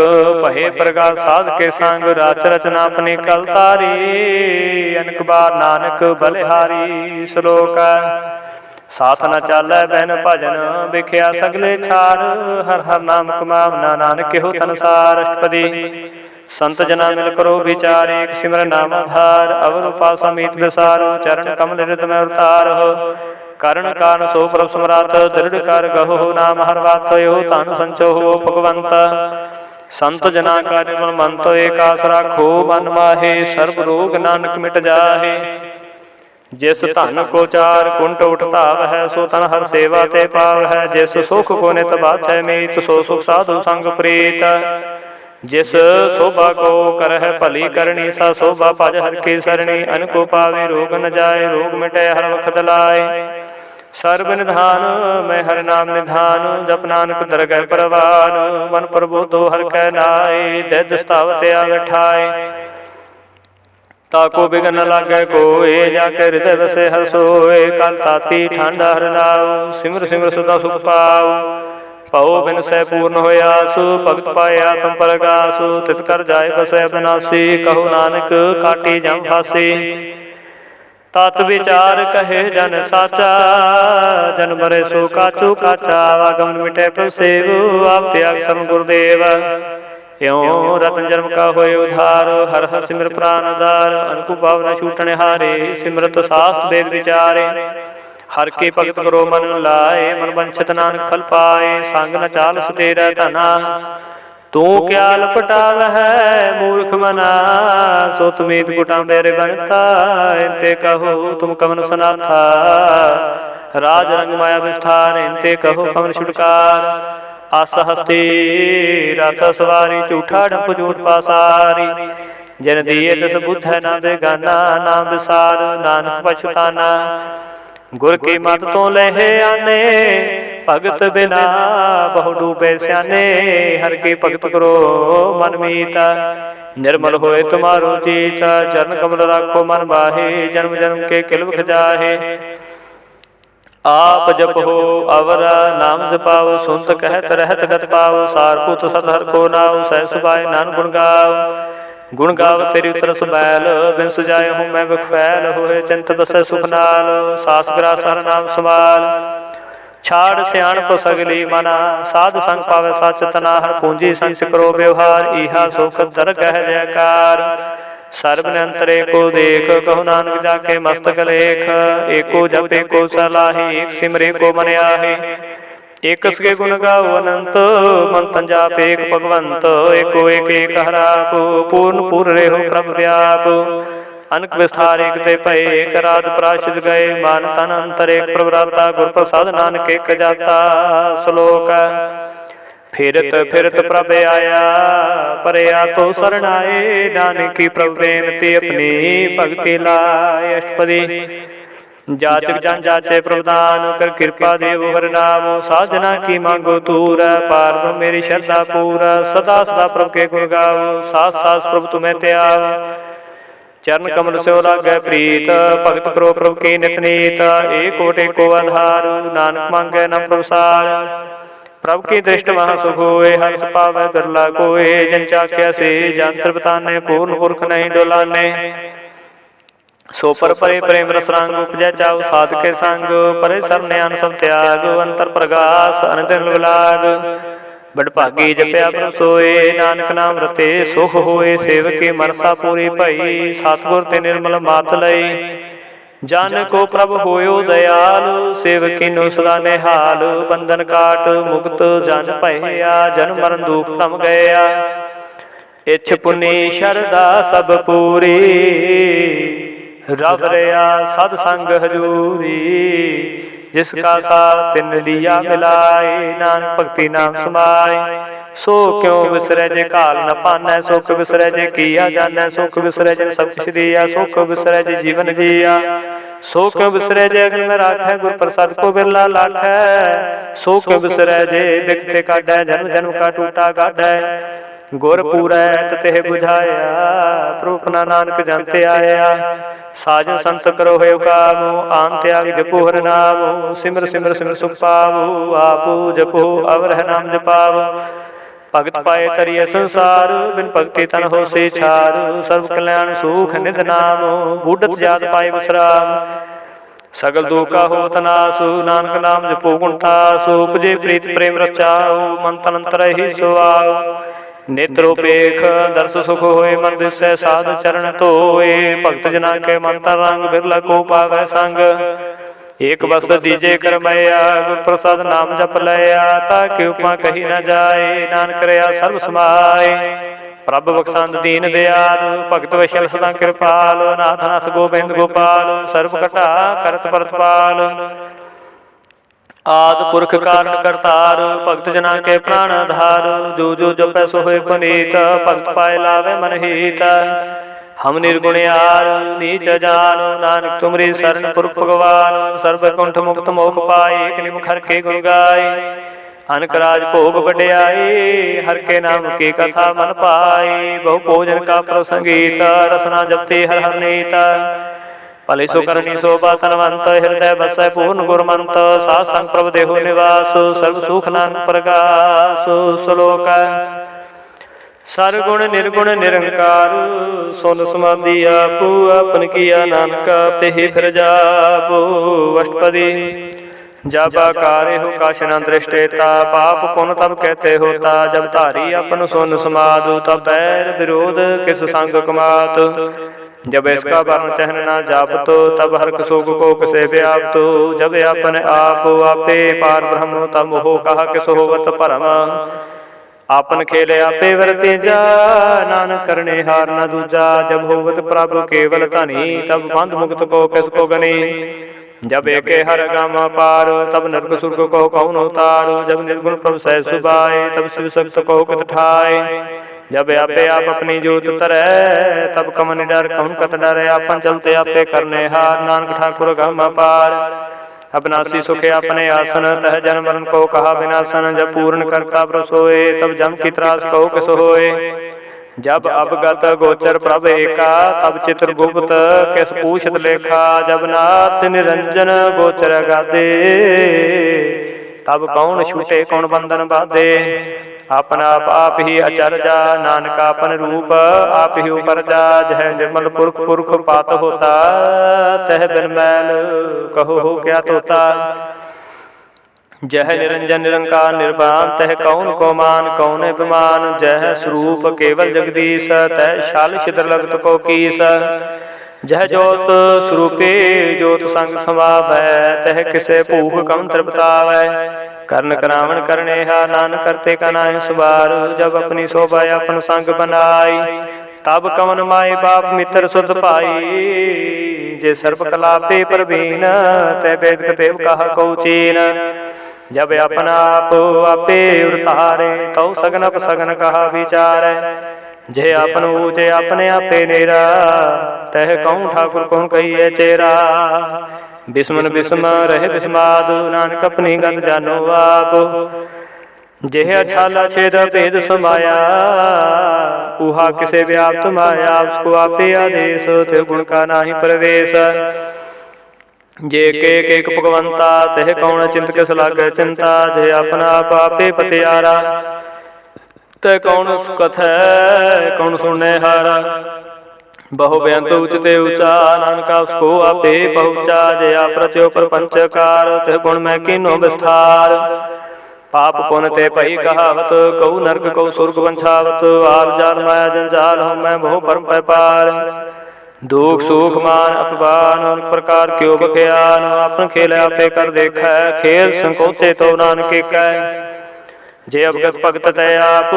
पहे प्रकाश साध के संग। राच रचना अपनी कल तारी, अनक बार नानक बलिहारी। श्लोक साथ न चालै बैन भजन, बिख्या सगले छार। हर हर नाम कमावना, नानक हो तनसार। अष्टपदी संत जना मिल करो विचार, एक सिमर नाम आधार। अवर उपास अमित विसार, चरण कमल हृदय में अवतार। करण कारण सो प्रभ सम्राट, दृढ़ कर गहो नाम हर बात। यो तान संचो हो भगवंत, संत जना का निर्मल मंत। एक आस राखो मन माहे, सर्व रोग नानक मिट जाहे। जिस धन को चार कुंट उठता वह, सो तन हर सेवा ते पाव है। जिस सुख को नित बाछै मीत, सो सुख साधु संग प्रीत। जिस शोभा को कर है भली करनी, सा शोभा भज हर की सरणी। अनको पावे रोग न जाए, रोग मिटे हर वखत लाए। सर्व निधान मैं हर नाम निधान, जप नानक दरगह परवान। मन प्रभु तो हर कै नाय, दे स्थावत आवे ठाय। ताको बिगन न लागे कोय, जाके हृदय बसे हर सोए। काल ताती ठंडा हर नाव, सिमर सिमर सदा सुख पाओ। पाओ बिन सै पूर्ण होयासु, भगत पाए आत्म परगासु। तित कर जाय बसै अविनाशी, कहो नानक काटी जम फासी। तात विचार कहे जन साचा, जन मरे सो काचू काचा। आगमन मिटे प्रभ सेव, आप त्याग सर्व गुरुदेव। यों रतन जन्म का होए उधार, हर हर सिमर प्राण आधार। अनकु भाव न छूटने हारे, सिमरत शास्त्र वेद विचारे। हर के भगत करो मन लाए, मन वंचित नानक फल पाए। संग न चाल तेरा धना, तू क्या लपटाव है मूर्ख मना। सो तुमीत कुटा मेरे बनता, इनते कहो तुम कवन सनाथा। राज रंग माया विस्थान, इनते कहो कवन छुटकार। आस हस्ती रथ सवारी, झूठा डंप झूठ पासारी। जिन दिए तिस बुद्ध है ना बेगाना, नाम विसार नानक पछताना। गुर की मत तो लहे आने, भगत बिना बहु डूबे स्याने। हर की भगत करो मन मीता, निर्मल होए तुम्हारो जीता। चरण कमल राखो मन बाहे, जन्म जन्म के किल बिख जाहे। आप जप हो अवरा नाम जपाओ, सुनत कहत रहत गत पाओ। सारपुत सदहर को नाव, सह सुभाए नान गुण गाओ। गुण गाव तेरी तरस बैल, बिन सुजाए हूँ मैं बखफैल। होए चिंत बसै सुख नाल, सास ग्रास हर नाम संभाल। छाड़ सियाणप सगली मना, साध संग पावे सच तना। हर पूंजी संच करो व्यवहार, इहा सुख दरगह जयकार। सर्वनंतरे को देख, कहो नानक जाके मस्तक लेख। एको जप एको सलाही, एक सिमरे को मन आहे। एक सके गुण गाओ अनंत, मन तन जाप एक भगवंत। एको एक एक हराप, पूर्ण पूर्ण रेहो प्रभ व्याप। अनक विस्तार एक ते पए, एक रात प्राशित गए। मान तन अंतर एक प्रभराता, गुर प्रसाद नानक एक जाता। श्लोक फिरत फिरत प्रभ आया, परया तो शरणाए। नानकी प्रभ बेनती अपनी, भगति लाए। अष्टपदी जाचक जन जाचे प्रभदान, कर कृपा देव हर नाम। साधना की मांगो तूर, पार ब्रह्म मेरी श्रद्धा पूरा। सदा सदा प्रभु के गुण गाओ, साथ साथ प्रभु तुम्हें त्याग। चरण कमल से लागे प्रीत, भगत करो प्रभु की नित नीत। एक कोटि को आधार, नानक मांगे न प्रसार। प्रभु की दृष्ट वहाँ सुख होए, हर्ष पावे बिरला कोय। जन चाख्या से जंत्र बताने, पूर्ण पुरख नहीं डोलाने। सो पर परे प्रेम रस रंग उपजै चाउ साध के संग परे सरने अन सब त्याग अंतर प्रगास अनदिन लाग बड़ भागी जपया प्रभ सोए नानक नाम रते सुख होए सेवके मनसा पूरी भई सतगुर ते निर्मल मात लई जन को प्रभ होयो दयाल सेवकी नो सदा निहाल बंधन काट मुक्त जन भया जन मरण दुख थम गया इच्छ पुनि शरदा सब पूरी रब रया सद संग हजूरी जिसका साथ तिन लिया मिलाए नानक भक्ति नाम समाए सो क्यों विसरै जे काल न पानै सुख विसरै जे किया जानै सुख विसरै जे सब कुछ दिया सुख विसरै जे जीवन जिया सो क्यों विसरै जे अग्नि में राखै गुर प्रसाद को बिरला लाखै सो क्यों विसरै जे बिकते काढै जन्म जन्म का टूटा गाढै गुर पूरै ततेह बुझाया प्रभु अपना नानक जानते आया साजन संत करो है कामो आन त्याग जपो हर नामो सिमर सिमर सिमर सुख पावो आपो जपो अवर है नाम जपाव भगत पाए तरिय संसार बिन भक्ति तन हो से छार सर्व कल्याण सुख निध नाम बूढ़त जात पाए विश्राम सगल दुख का हो तनासु नानक नाम जपो गुण तासु उपजे प्रीत प्रेम रचाओ मन तन अंतर ही सुआओ नेत्रोपेख दर्श सुख होए मन दिसै साध चरण धोए भगत जना के मन तर रंग बिरला को पावै संग एक बस दीजे कर मैया गुर प्रसाद नाम जप लया ताकि उपमा कही न जाए नानक रया सर्व समाए प्रभ बख्शंद दीन दयाल भगत वैशल सदा कृपाल नाथ नाथ गोबिंद गोपाल सर्व कटा करत परतपाल आद पुरख कारण करतार भगत जना के प्राण आधार जो जो जपै सो होय पुनीत भगत पाए लावे मन हित हम निर्गुण यार नीच जान नानक तुमरी शरण पुरख भगवान सर्व कुंठ मुक्त मोख पाए एक निम हर के गुण गाय अनक राज भोग बढ़ियाई हर के नाम की कथा मन पाई बहु भोजन का प्रसंगीत रसना जपते हर हर नीत भले सो करनी शोभा तनवंत हृदय बसै पूर्ण गुरमंत साथ संग प्रभ देहो निवास सर्व सुख नानक प्रगास श्लोक सरगुण निर्गुण निरंकार सोन समाधि आपू अपन किया नानक ते फिर जापो अष्टपदी जब आकारे हो काशना दृष्टेता पाप पुन तब कहते होता जब धारी अपन सोन समाधु तब बैर विरोध किस संग कमात जब इसका वर्ण चहन ना जाप तो तब हर शोक को किसे व्याप तो जब अपन आप आपे पार ब्रह्म तब हो कहा किस होवत परम आपन खेले आपे वरते जा नानक करने हार न दूजा जब होवत प्रभु केवल धनी तब बंध मुक्त को किसको गनी जब एके हर गामा पार तब नरक सुर्ग को कौन उतार जब निर्गुण प्रभु सह सुबाए तब शिव सक्त को कित ठाए जब आपे आप अपनी जोत तरै तब कमन डर कौन कत डरे आपन चलते आपे करने हार नानक ठाकुर गम पार अविनाशी सुखे अपने आसन तह जन्म मरण को कहा विनाशन जब पूर्ण करता प्रभ सोए तब जम की त्रास कहो किस होए जब अवगत गोचर प्रभ एका तब चित्रगुप्त किस पूछत लेखा जब नाथ निरंजन गोचर गादे तब कौन छूटे कौन बंधन बाधे अपना आप ही अचरजा नानक अपन रूप आप ही ऊपर जा जह निर्मल पुरख पुरख पात होता तह बिन मैल कहो हो क्या तोता जह निरंजन निरंकार निर्वाण तह कौन को मान कौन अभिमान जह स्वरूप केवल जगदीश तह शाल छिद्र लगत को कीस जह जोत स्वरूपे जोत संग समावै तह किसे भूख कम तृप्तावै कर्ण करावण करने हा नान करते का नाय सुबार जब अपनी शोभा अपन संग बनाई तब कवन माई बाप मित्र सुध पाई जे सर्व कला पे प्रवीण तै वेद कतेव कहा कौचीन जब अपना आप आपे उतारे तौ सगन अप सगन कहा विचार जे अपन ऊचे अपने आपे नेरा तह कहूँ ठाकुर कहूँ कहिए चेरा बिस्मन बिस्म रहे बिस्माद नानक अपनी गत जानो आप जेह अछाला छेद भेद समाया उहा किसे व्याप्त माया उसको आपे आदेश ते गुण का नाही प्रवेश जे एक भगवंता तह कौन चिंत किस लागे चिंता जे अपना आप आपे पतियारा तह कौन कथ कौन सुने हारा बहु बेअंत उचते ऊंचा, नानका उसको आपे पहुँचा। जया प्रत्यो प्रपंचकार, तिह गुण में कीनो विस्तार। पाप पुन ते पही कहावत, कहु नरक कहु सुर्ग वंछावत। आल जाल माया जंजाल, हूँ मैं बहु परम पार। दुख सुख मान अपमान, अनेक प्रकार क्यों बख्यान। अपन खेल आपे कर देखै, खेल संकोचे तो नानके कै। जे अवगत भगत तय आप,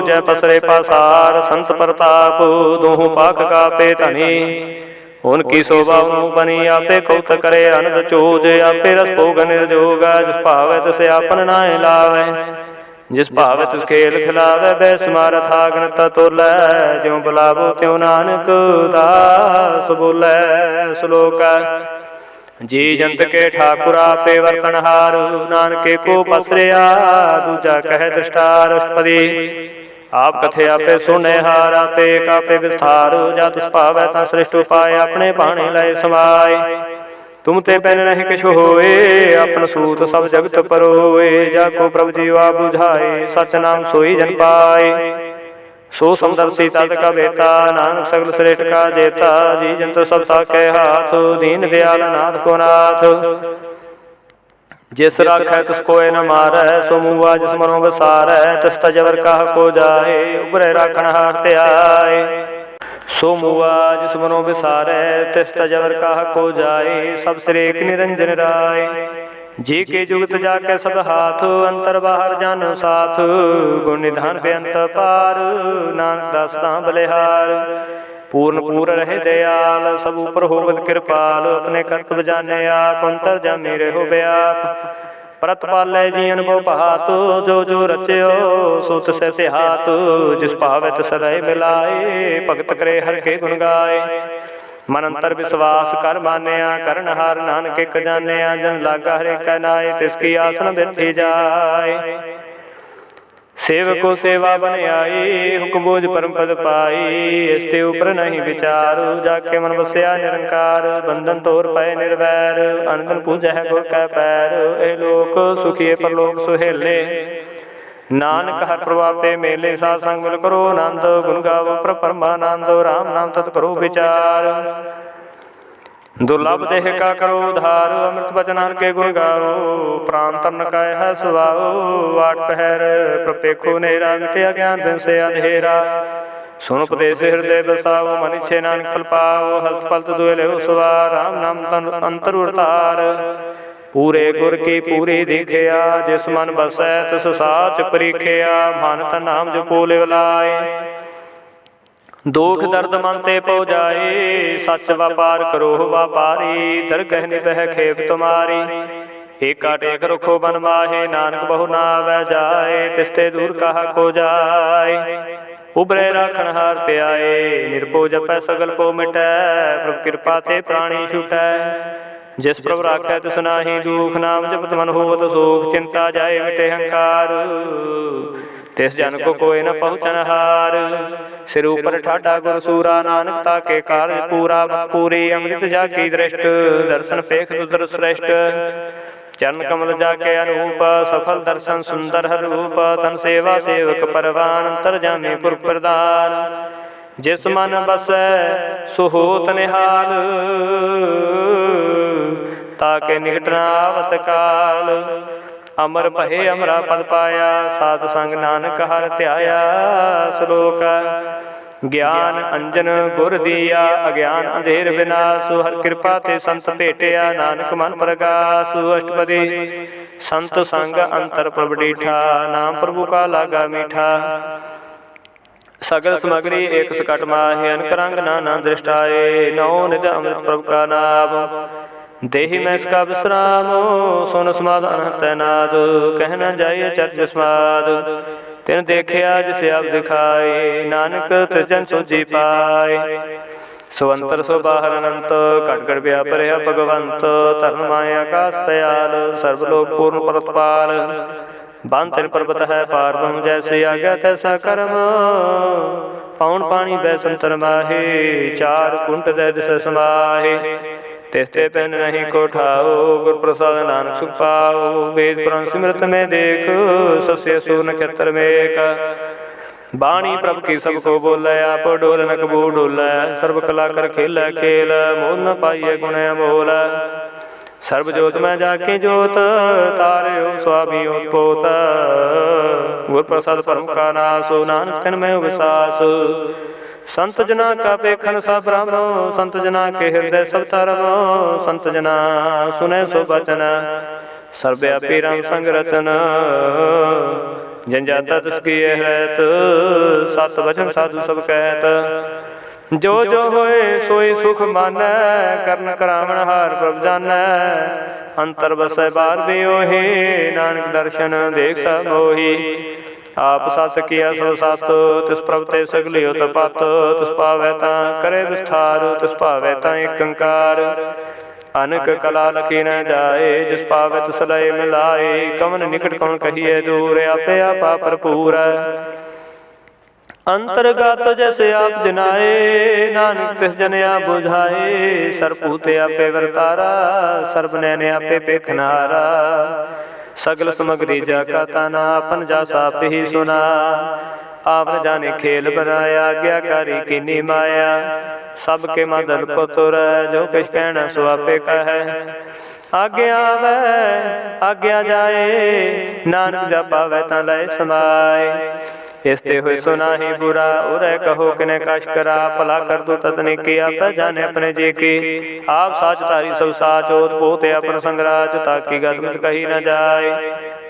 जय पसरे पासार। संत प्रताप, दोहु पाख कापे धनी। उनकी शोभा उनु बनी, आपे कौत करे अनंद चोज। आपे रस भोग निर्जोग, जिस भावै तिस आपन नाय लावै। जिस भावै तिस खेल खिलावै, बैस मारथ आगन ततुलै। ज्यों बुलावो त्यों नानक दास बोलै। श्लोक जी जंत के ठाकुर आपे वर्तनहार, नानके को पसरिया दूजा कह दृष्टार। अष्टपदी आप कथे आपे सुने हार, आपे कापे विस्तार। जात भावै ता श्रेष्ठ उपाय, अपने पाणे लय समाय। तुम ते पैन नहीं किछु होए, अपन सूत सब जगत परोए। जाको प्रभु जीवा बुझाए, सच नाम सोई जन पाए। सो समदर्शी तद का बेता, नानक सगल श्रेष्ठ का जेता। जी जंत सब ताके हाथ, दीन दयाल नाथ को नाथ। जिस राखै तिस कोय न मारै, सो मुआ जिस मनो बसारै। तिस तजवर काह को जाए, उबरै राखण हार ते आए। सो मुआ जिस मनो बिसारै, तिस तजवर काह को जाए। सब सिरे एक निरंजन राय। जी के जुगत जाके सब हाथ, अंतर बाहर जान साथ। गुण निधान बेअंत पार, नानक दास दां बलिहार। पूर्ण पूर रहे दयाल, सब ऊपर होवत कृपाल। अपने कर्तव्य जाने आप, अंतर जामे रहो व्याप। परत पालै जी अनुभव पहात, जो जो रच्यो सो तिसै हाथ। जिस भावै तिस सदै मिलाए, भगत करे हर के गुण गाए। मन अंतर विश्वास कर मानिया, करन हार नानक एक जानिया। जन लागा हरे कै नाय, तिसकी आसन बिरथी जाय। सेवको सेवा बन आई, हुक्म बोझ परम पद पाई। इसते ऊपर नहीं विचार, जाके मन बसया निरंकार। बंधन तोर पय निर्वैर, अनबन पूजै गुर कै पैर। ए लोक सुखिए परलोक सुहेले, नानक हर प्रभापे मेले। साध संग मिल करो आनंद, गुण गावो प्रभ परमानंद। राम नाम तत् करो विचार, दुर्लभ देह का करो उधार। अमृत वचन हर के गुण गाओ, प्राण तन काय है सुभाओ। आठ पहर प्रपेखो नेरा, मिटे अज्ञान बिन से अंधेरा। सुन उपदेश हृदय बसाओ, मन इच्छे नानक फल पाओ। हस्त पलत दुए लेहो सवार, राम नाम तन अंतर उड़तार। पूरे गुर की पूरी दिखिया, जिस मन बसै तिस साच परीखिया। मन तन नाम जो पोले लाए, दुख दर्द मन ते पौ जाए। सच व्यापार करो व्यापारी, दरगह निबह खेप तुम्हारी। एका टेक रखो बन माहे, नानक बहु नावै जाए। तिसते दूर कहा को जाए, उबरे राखण हार ते आए। निरपो जपै सगल पो मिटै, प्रभु कृपा ते प्राणी छुटै। जिस प्रभु राखै तिस नाहि दुख, नाम जपत मन होवत सुख। चिंता जाए मिटे हंकार, तिस जन को कोई न पहुँचन हार। सिर ऊपर ठाठा गुर सूरा, नानक ताके कार्य पूरा। मत पूरी अमृत जाकी दृष्ट, दर्शन फेख दुदर श्रेष्ठ। चरण कमल जाके अनूप, सफल दर्शन सुंदर हर रूप। तन सेवा सेवक परवान, अंतर जामे पुर प्रदान। जिस मन बसै सो होत निहाल, ताके निकट न आवत काल। अमर भये अमरा पद पाया, साध संग नानक हर ध्याया। श्लोक ज्ञान अंजन गुर दिया, अज्ञान अंधेर विनाशु। हर कृपा ते संत भेटिया, नानक मन प्रगासु। अष्टपदी संत संग अंतर प्रभ डीठा, नाम प्रभु का लागा मीठा। सगल सामग्री एक सकट माहे, अनक रंग नाना दृष्टाए। नौ निध अमृत प्रभु का नाम, देहि में इसका विश्राम। सुन समाद अनहत नाद, कहना जाइए चर्च समाद। तिन देखिया जिसे अब दिखाए, नानक तिजन सोजी पाए। सो अंतर सो बाहर अनंत, कटकट व्यापर है भगवंत। तरण माया आकाश दयाल, सर्वलोक पूर्ण परतपाल। बांध तिन पर्वत है पार ब्रह्म, जैसे आज्ञा तैसा कर्म। पौन पानी बैसंतर माहे, चार कुंट दय दिश समाहे। तिसते पैन नहीं को ठाओ, गुर प्रसाद नानक सुख पाओ। वेद पुराण सिमरत में देख, सस्य सूर नक्षत्र में का। बाणी प्रभ की सबको बोलै, आप डोल न कबू डोलै। सर्व कला कर खेलै खेल, मोल न पाइए गुण अमोल। सर्व जोत में जाके जोत, तारयो स्वामी उत्पोत। गुर प्रसाद परम का नासो, नानक तन में विसास। संत जना का पेखन सब ब्रह्म, संत जना के हृदय सब धर्म। संत जना सुने सो बचन, सर्वव्यापी राम संग रचन। जन जाता तिसकी रहत, सत वचन साधु सब कहत। जो जो होए सोई सुख मानै, करन करावण हार प्रभ जानै। अंतर बसै बार बियोहि, नानक दर्शन देख सब मोहि। आप सत किया सब सत, तिस प्रभ ते सगलियो तपत। तिस पावै तां करे विस्तार, तिस पावै तां एक अंकार। अनक कला लखी न जाए, जिस पावै तिस लय मिलाए। कवन निकट कवन कहिए दूर, आपे आपा भरपूर। अंतर्गत जैसे आप जनाए, नानक तिस जन आप बुझाए। सरपूते आपे वर्तारा, सर्ब नैन आपे पेखनारा। सगल समग्री जाका ताना, अपन जा साप ही सुना। आपने जाने खेल बनाया, आज्ञाकारी कीनी माया। सबके मदन पुत्र, जो किछ कहना सो आपे कहे। आज्ञा आवे आज्ञा जाए, नानक जा पावै तां लय समाए। इसते हुए सुना ही बुरा, उरै कहो किने कश करा। भला कर दो ततने की, आप जाने अपने जे की। आप साच तारी सब साच, ओत पोते अपन संगराज। ताकि गत मत कही न जाए,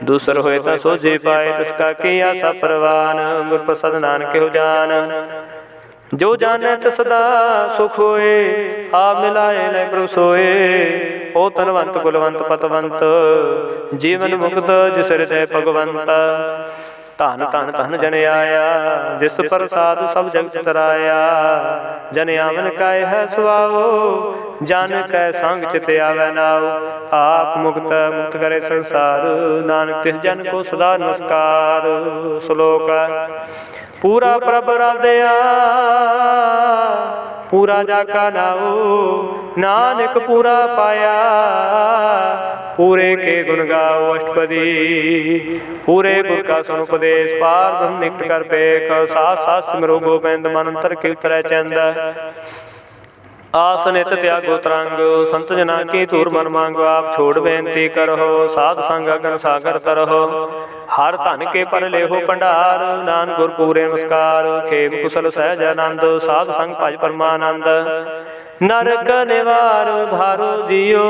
दूसर होए ता सोझे पाए। तिसका किया सब परवान, गुर प्रसाद नानक हो जान। जो जाने तो सदा सुख होए, आप मिलाए लय प्रभु सोए। ओ तनवंत कुलवंत पतवंत, जीवन मुक्त जिस हृदय भगवंत। धन धन धन जन आया, जिस प्रसाद सब जगत तराया। जन आवन काय है सुआओ, जन कै संग चित आवे नाओ। आप मुक्त मुक्त करे संसार, नानक तिस जन को सदा नमस्कार। श्लोक पूरा प्रभ राधया, पूरा जाका नाओ। नानक पूरा पाया, पूरे के गुण गाओ अष्टपदी। पूरे गुर का सुन उपदेश, पार ब्रह्म निकट कर पेख। साथ साथ सिमरो गोबिंद, मन अंतर के उतरै चंद। आस नित त्यागो तरंग, संत जना की धूर मन मांगो। आप छोड़ बेनती करहो, साध संग अगन सागर तरहो। हर धन के पर लेहो भंडार, नान गुर पूरे नमस्कार। खेम कुशल सहज आनंद, साध संग भज परमानंद। नरक निवार धारो जियो,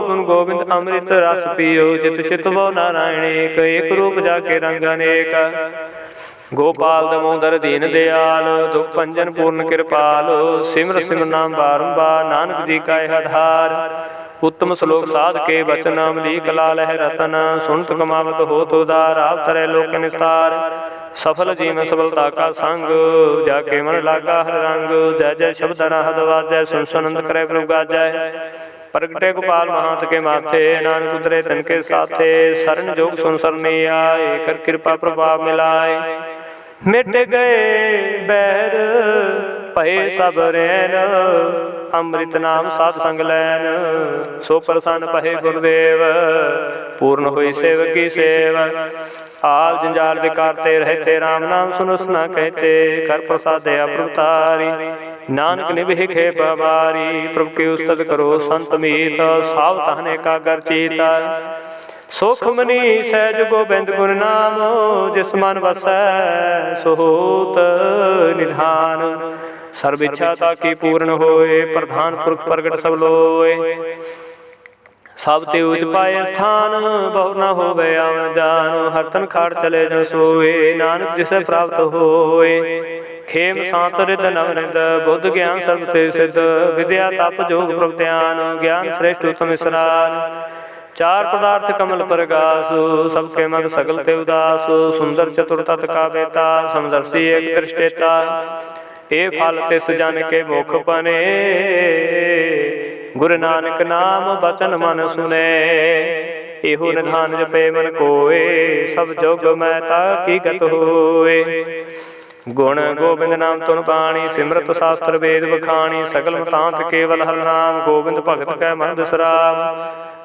गुण गोविंद अमृत रस पियो। चित चित वो नारायण एक, एक रूप जाके रंग अनेक। गोपाल दमोदर दीन दयाल, दुख भंजन पूर्ण कृपाल। सिमर सिमर नाम बारंबार, नानक जी का यह आधार। उत्तम श्लोक साध के वचन, अमलीक लाल है रतन। सुनत कमावत होत उदार, आप तरह लोक निस्तार। सफल जीवन सफलता का संग, जाके मन लागा हर रंग। जय जय शब्द अनाहत वाजय, सुन सुनंद करे प्रभु गाजय। प्रगटे गोपाल महांत के माथे, नानक उतरे तन के साथे। शरण जोग सुन सरनी आए, कर कृपा प्रभाव मिलाए। मिट गए बैर भये सब रैन, अमृत नाम साध संग लैन। सो प्रसन्न पहे गुरुदेव, पूर्ण हुई सेवक की सेव। आल जंजाल विकारते रहते, राम नाम सुनो सुना कहते। कर प्रसाद अप्रतारी, नानक निभे खेप हमारी। प्रभु की उस्तत करो संत मीत, सावधाने का गर चीता। सुखमनी सहज गोबिंद गुर नाम, जिस मन बसै सो होत निधान। सर्व इच्छा ताकी पूर्ण होए, प्रधान पुरख प्रगट सब लोए। सब ते उच पाए स्थान, बहु न होवे आवन जान। हर तन खाड़ चले जन सोए, नानक जिसे प्राप्त होए। खेम शांत रिद नवनिद, बुद्ध ज्ञान सर्व ते सिद्ध। विद्या तप जोग प्रभ ध्यान, ज्ञान श्रेष्ठ उत्तम स्नान। चार पदार्थ कमल प्रगासु, सबके मन सगल ते उदासु। सुंदर चतुर तत् का बेता, समदर्शी एक दृष्टेता। ए फल तिस जन के मुख बने, गुरु नानक नाम बचन मन सुने। एहु निधान जपे मन कोय, सब जोग मैं ताकी गत होए। गुण गोबिंद नाम तुन पाणी, सिमरत शास्त्र वेद बखाणी। सगल मतांत केवल हर नाम, गोबिंद भगत कै मन बिसराम।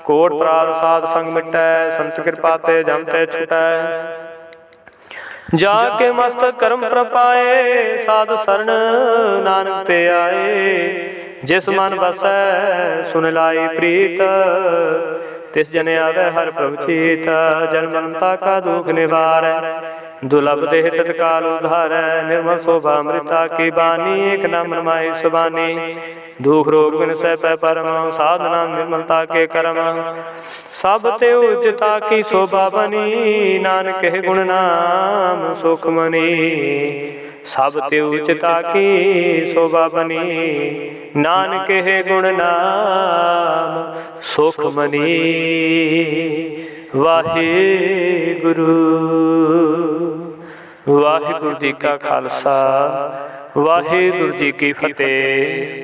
कोट प्राद साध संग मिटै, संत कृपा ते जम ते छुटै। जाके मस्तक कर्म प्रपाए साध शरण नानक ते आए। जिस मन बसै सुन लाई प्रीत तिस जन आवे हर प्रभु चीत। जन्म ममता का दुख निवारै दुर्लभ देह तत्काल उद्धारै। निर्मल शोभा अमृता की बानी एक नाम रमाई सुबानी। दुख रोग बिन सह पै परम साधना निर्मलता के कर्म। सब ते उचिता की शोभा बनी नानक है गुण नाम सुखमनी। सब ते उचिता की शोभा बनी नानक है गुण नाम सुखमनी। वाहिगुरु वाहिगुरु जी का खालसा वाहिगुरु जी की फतेह।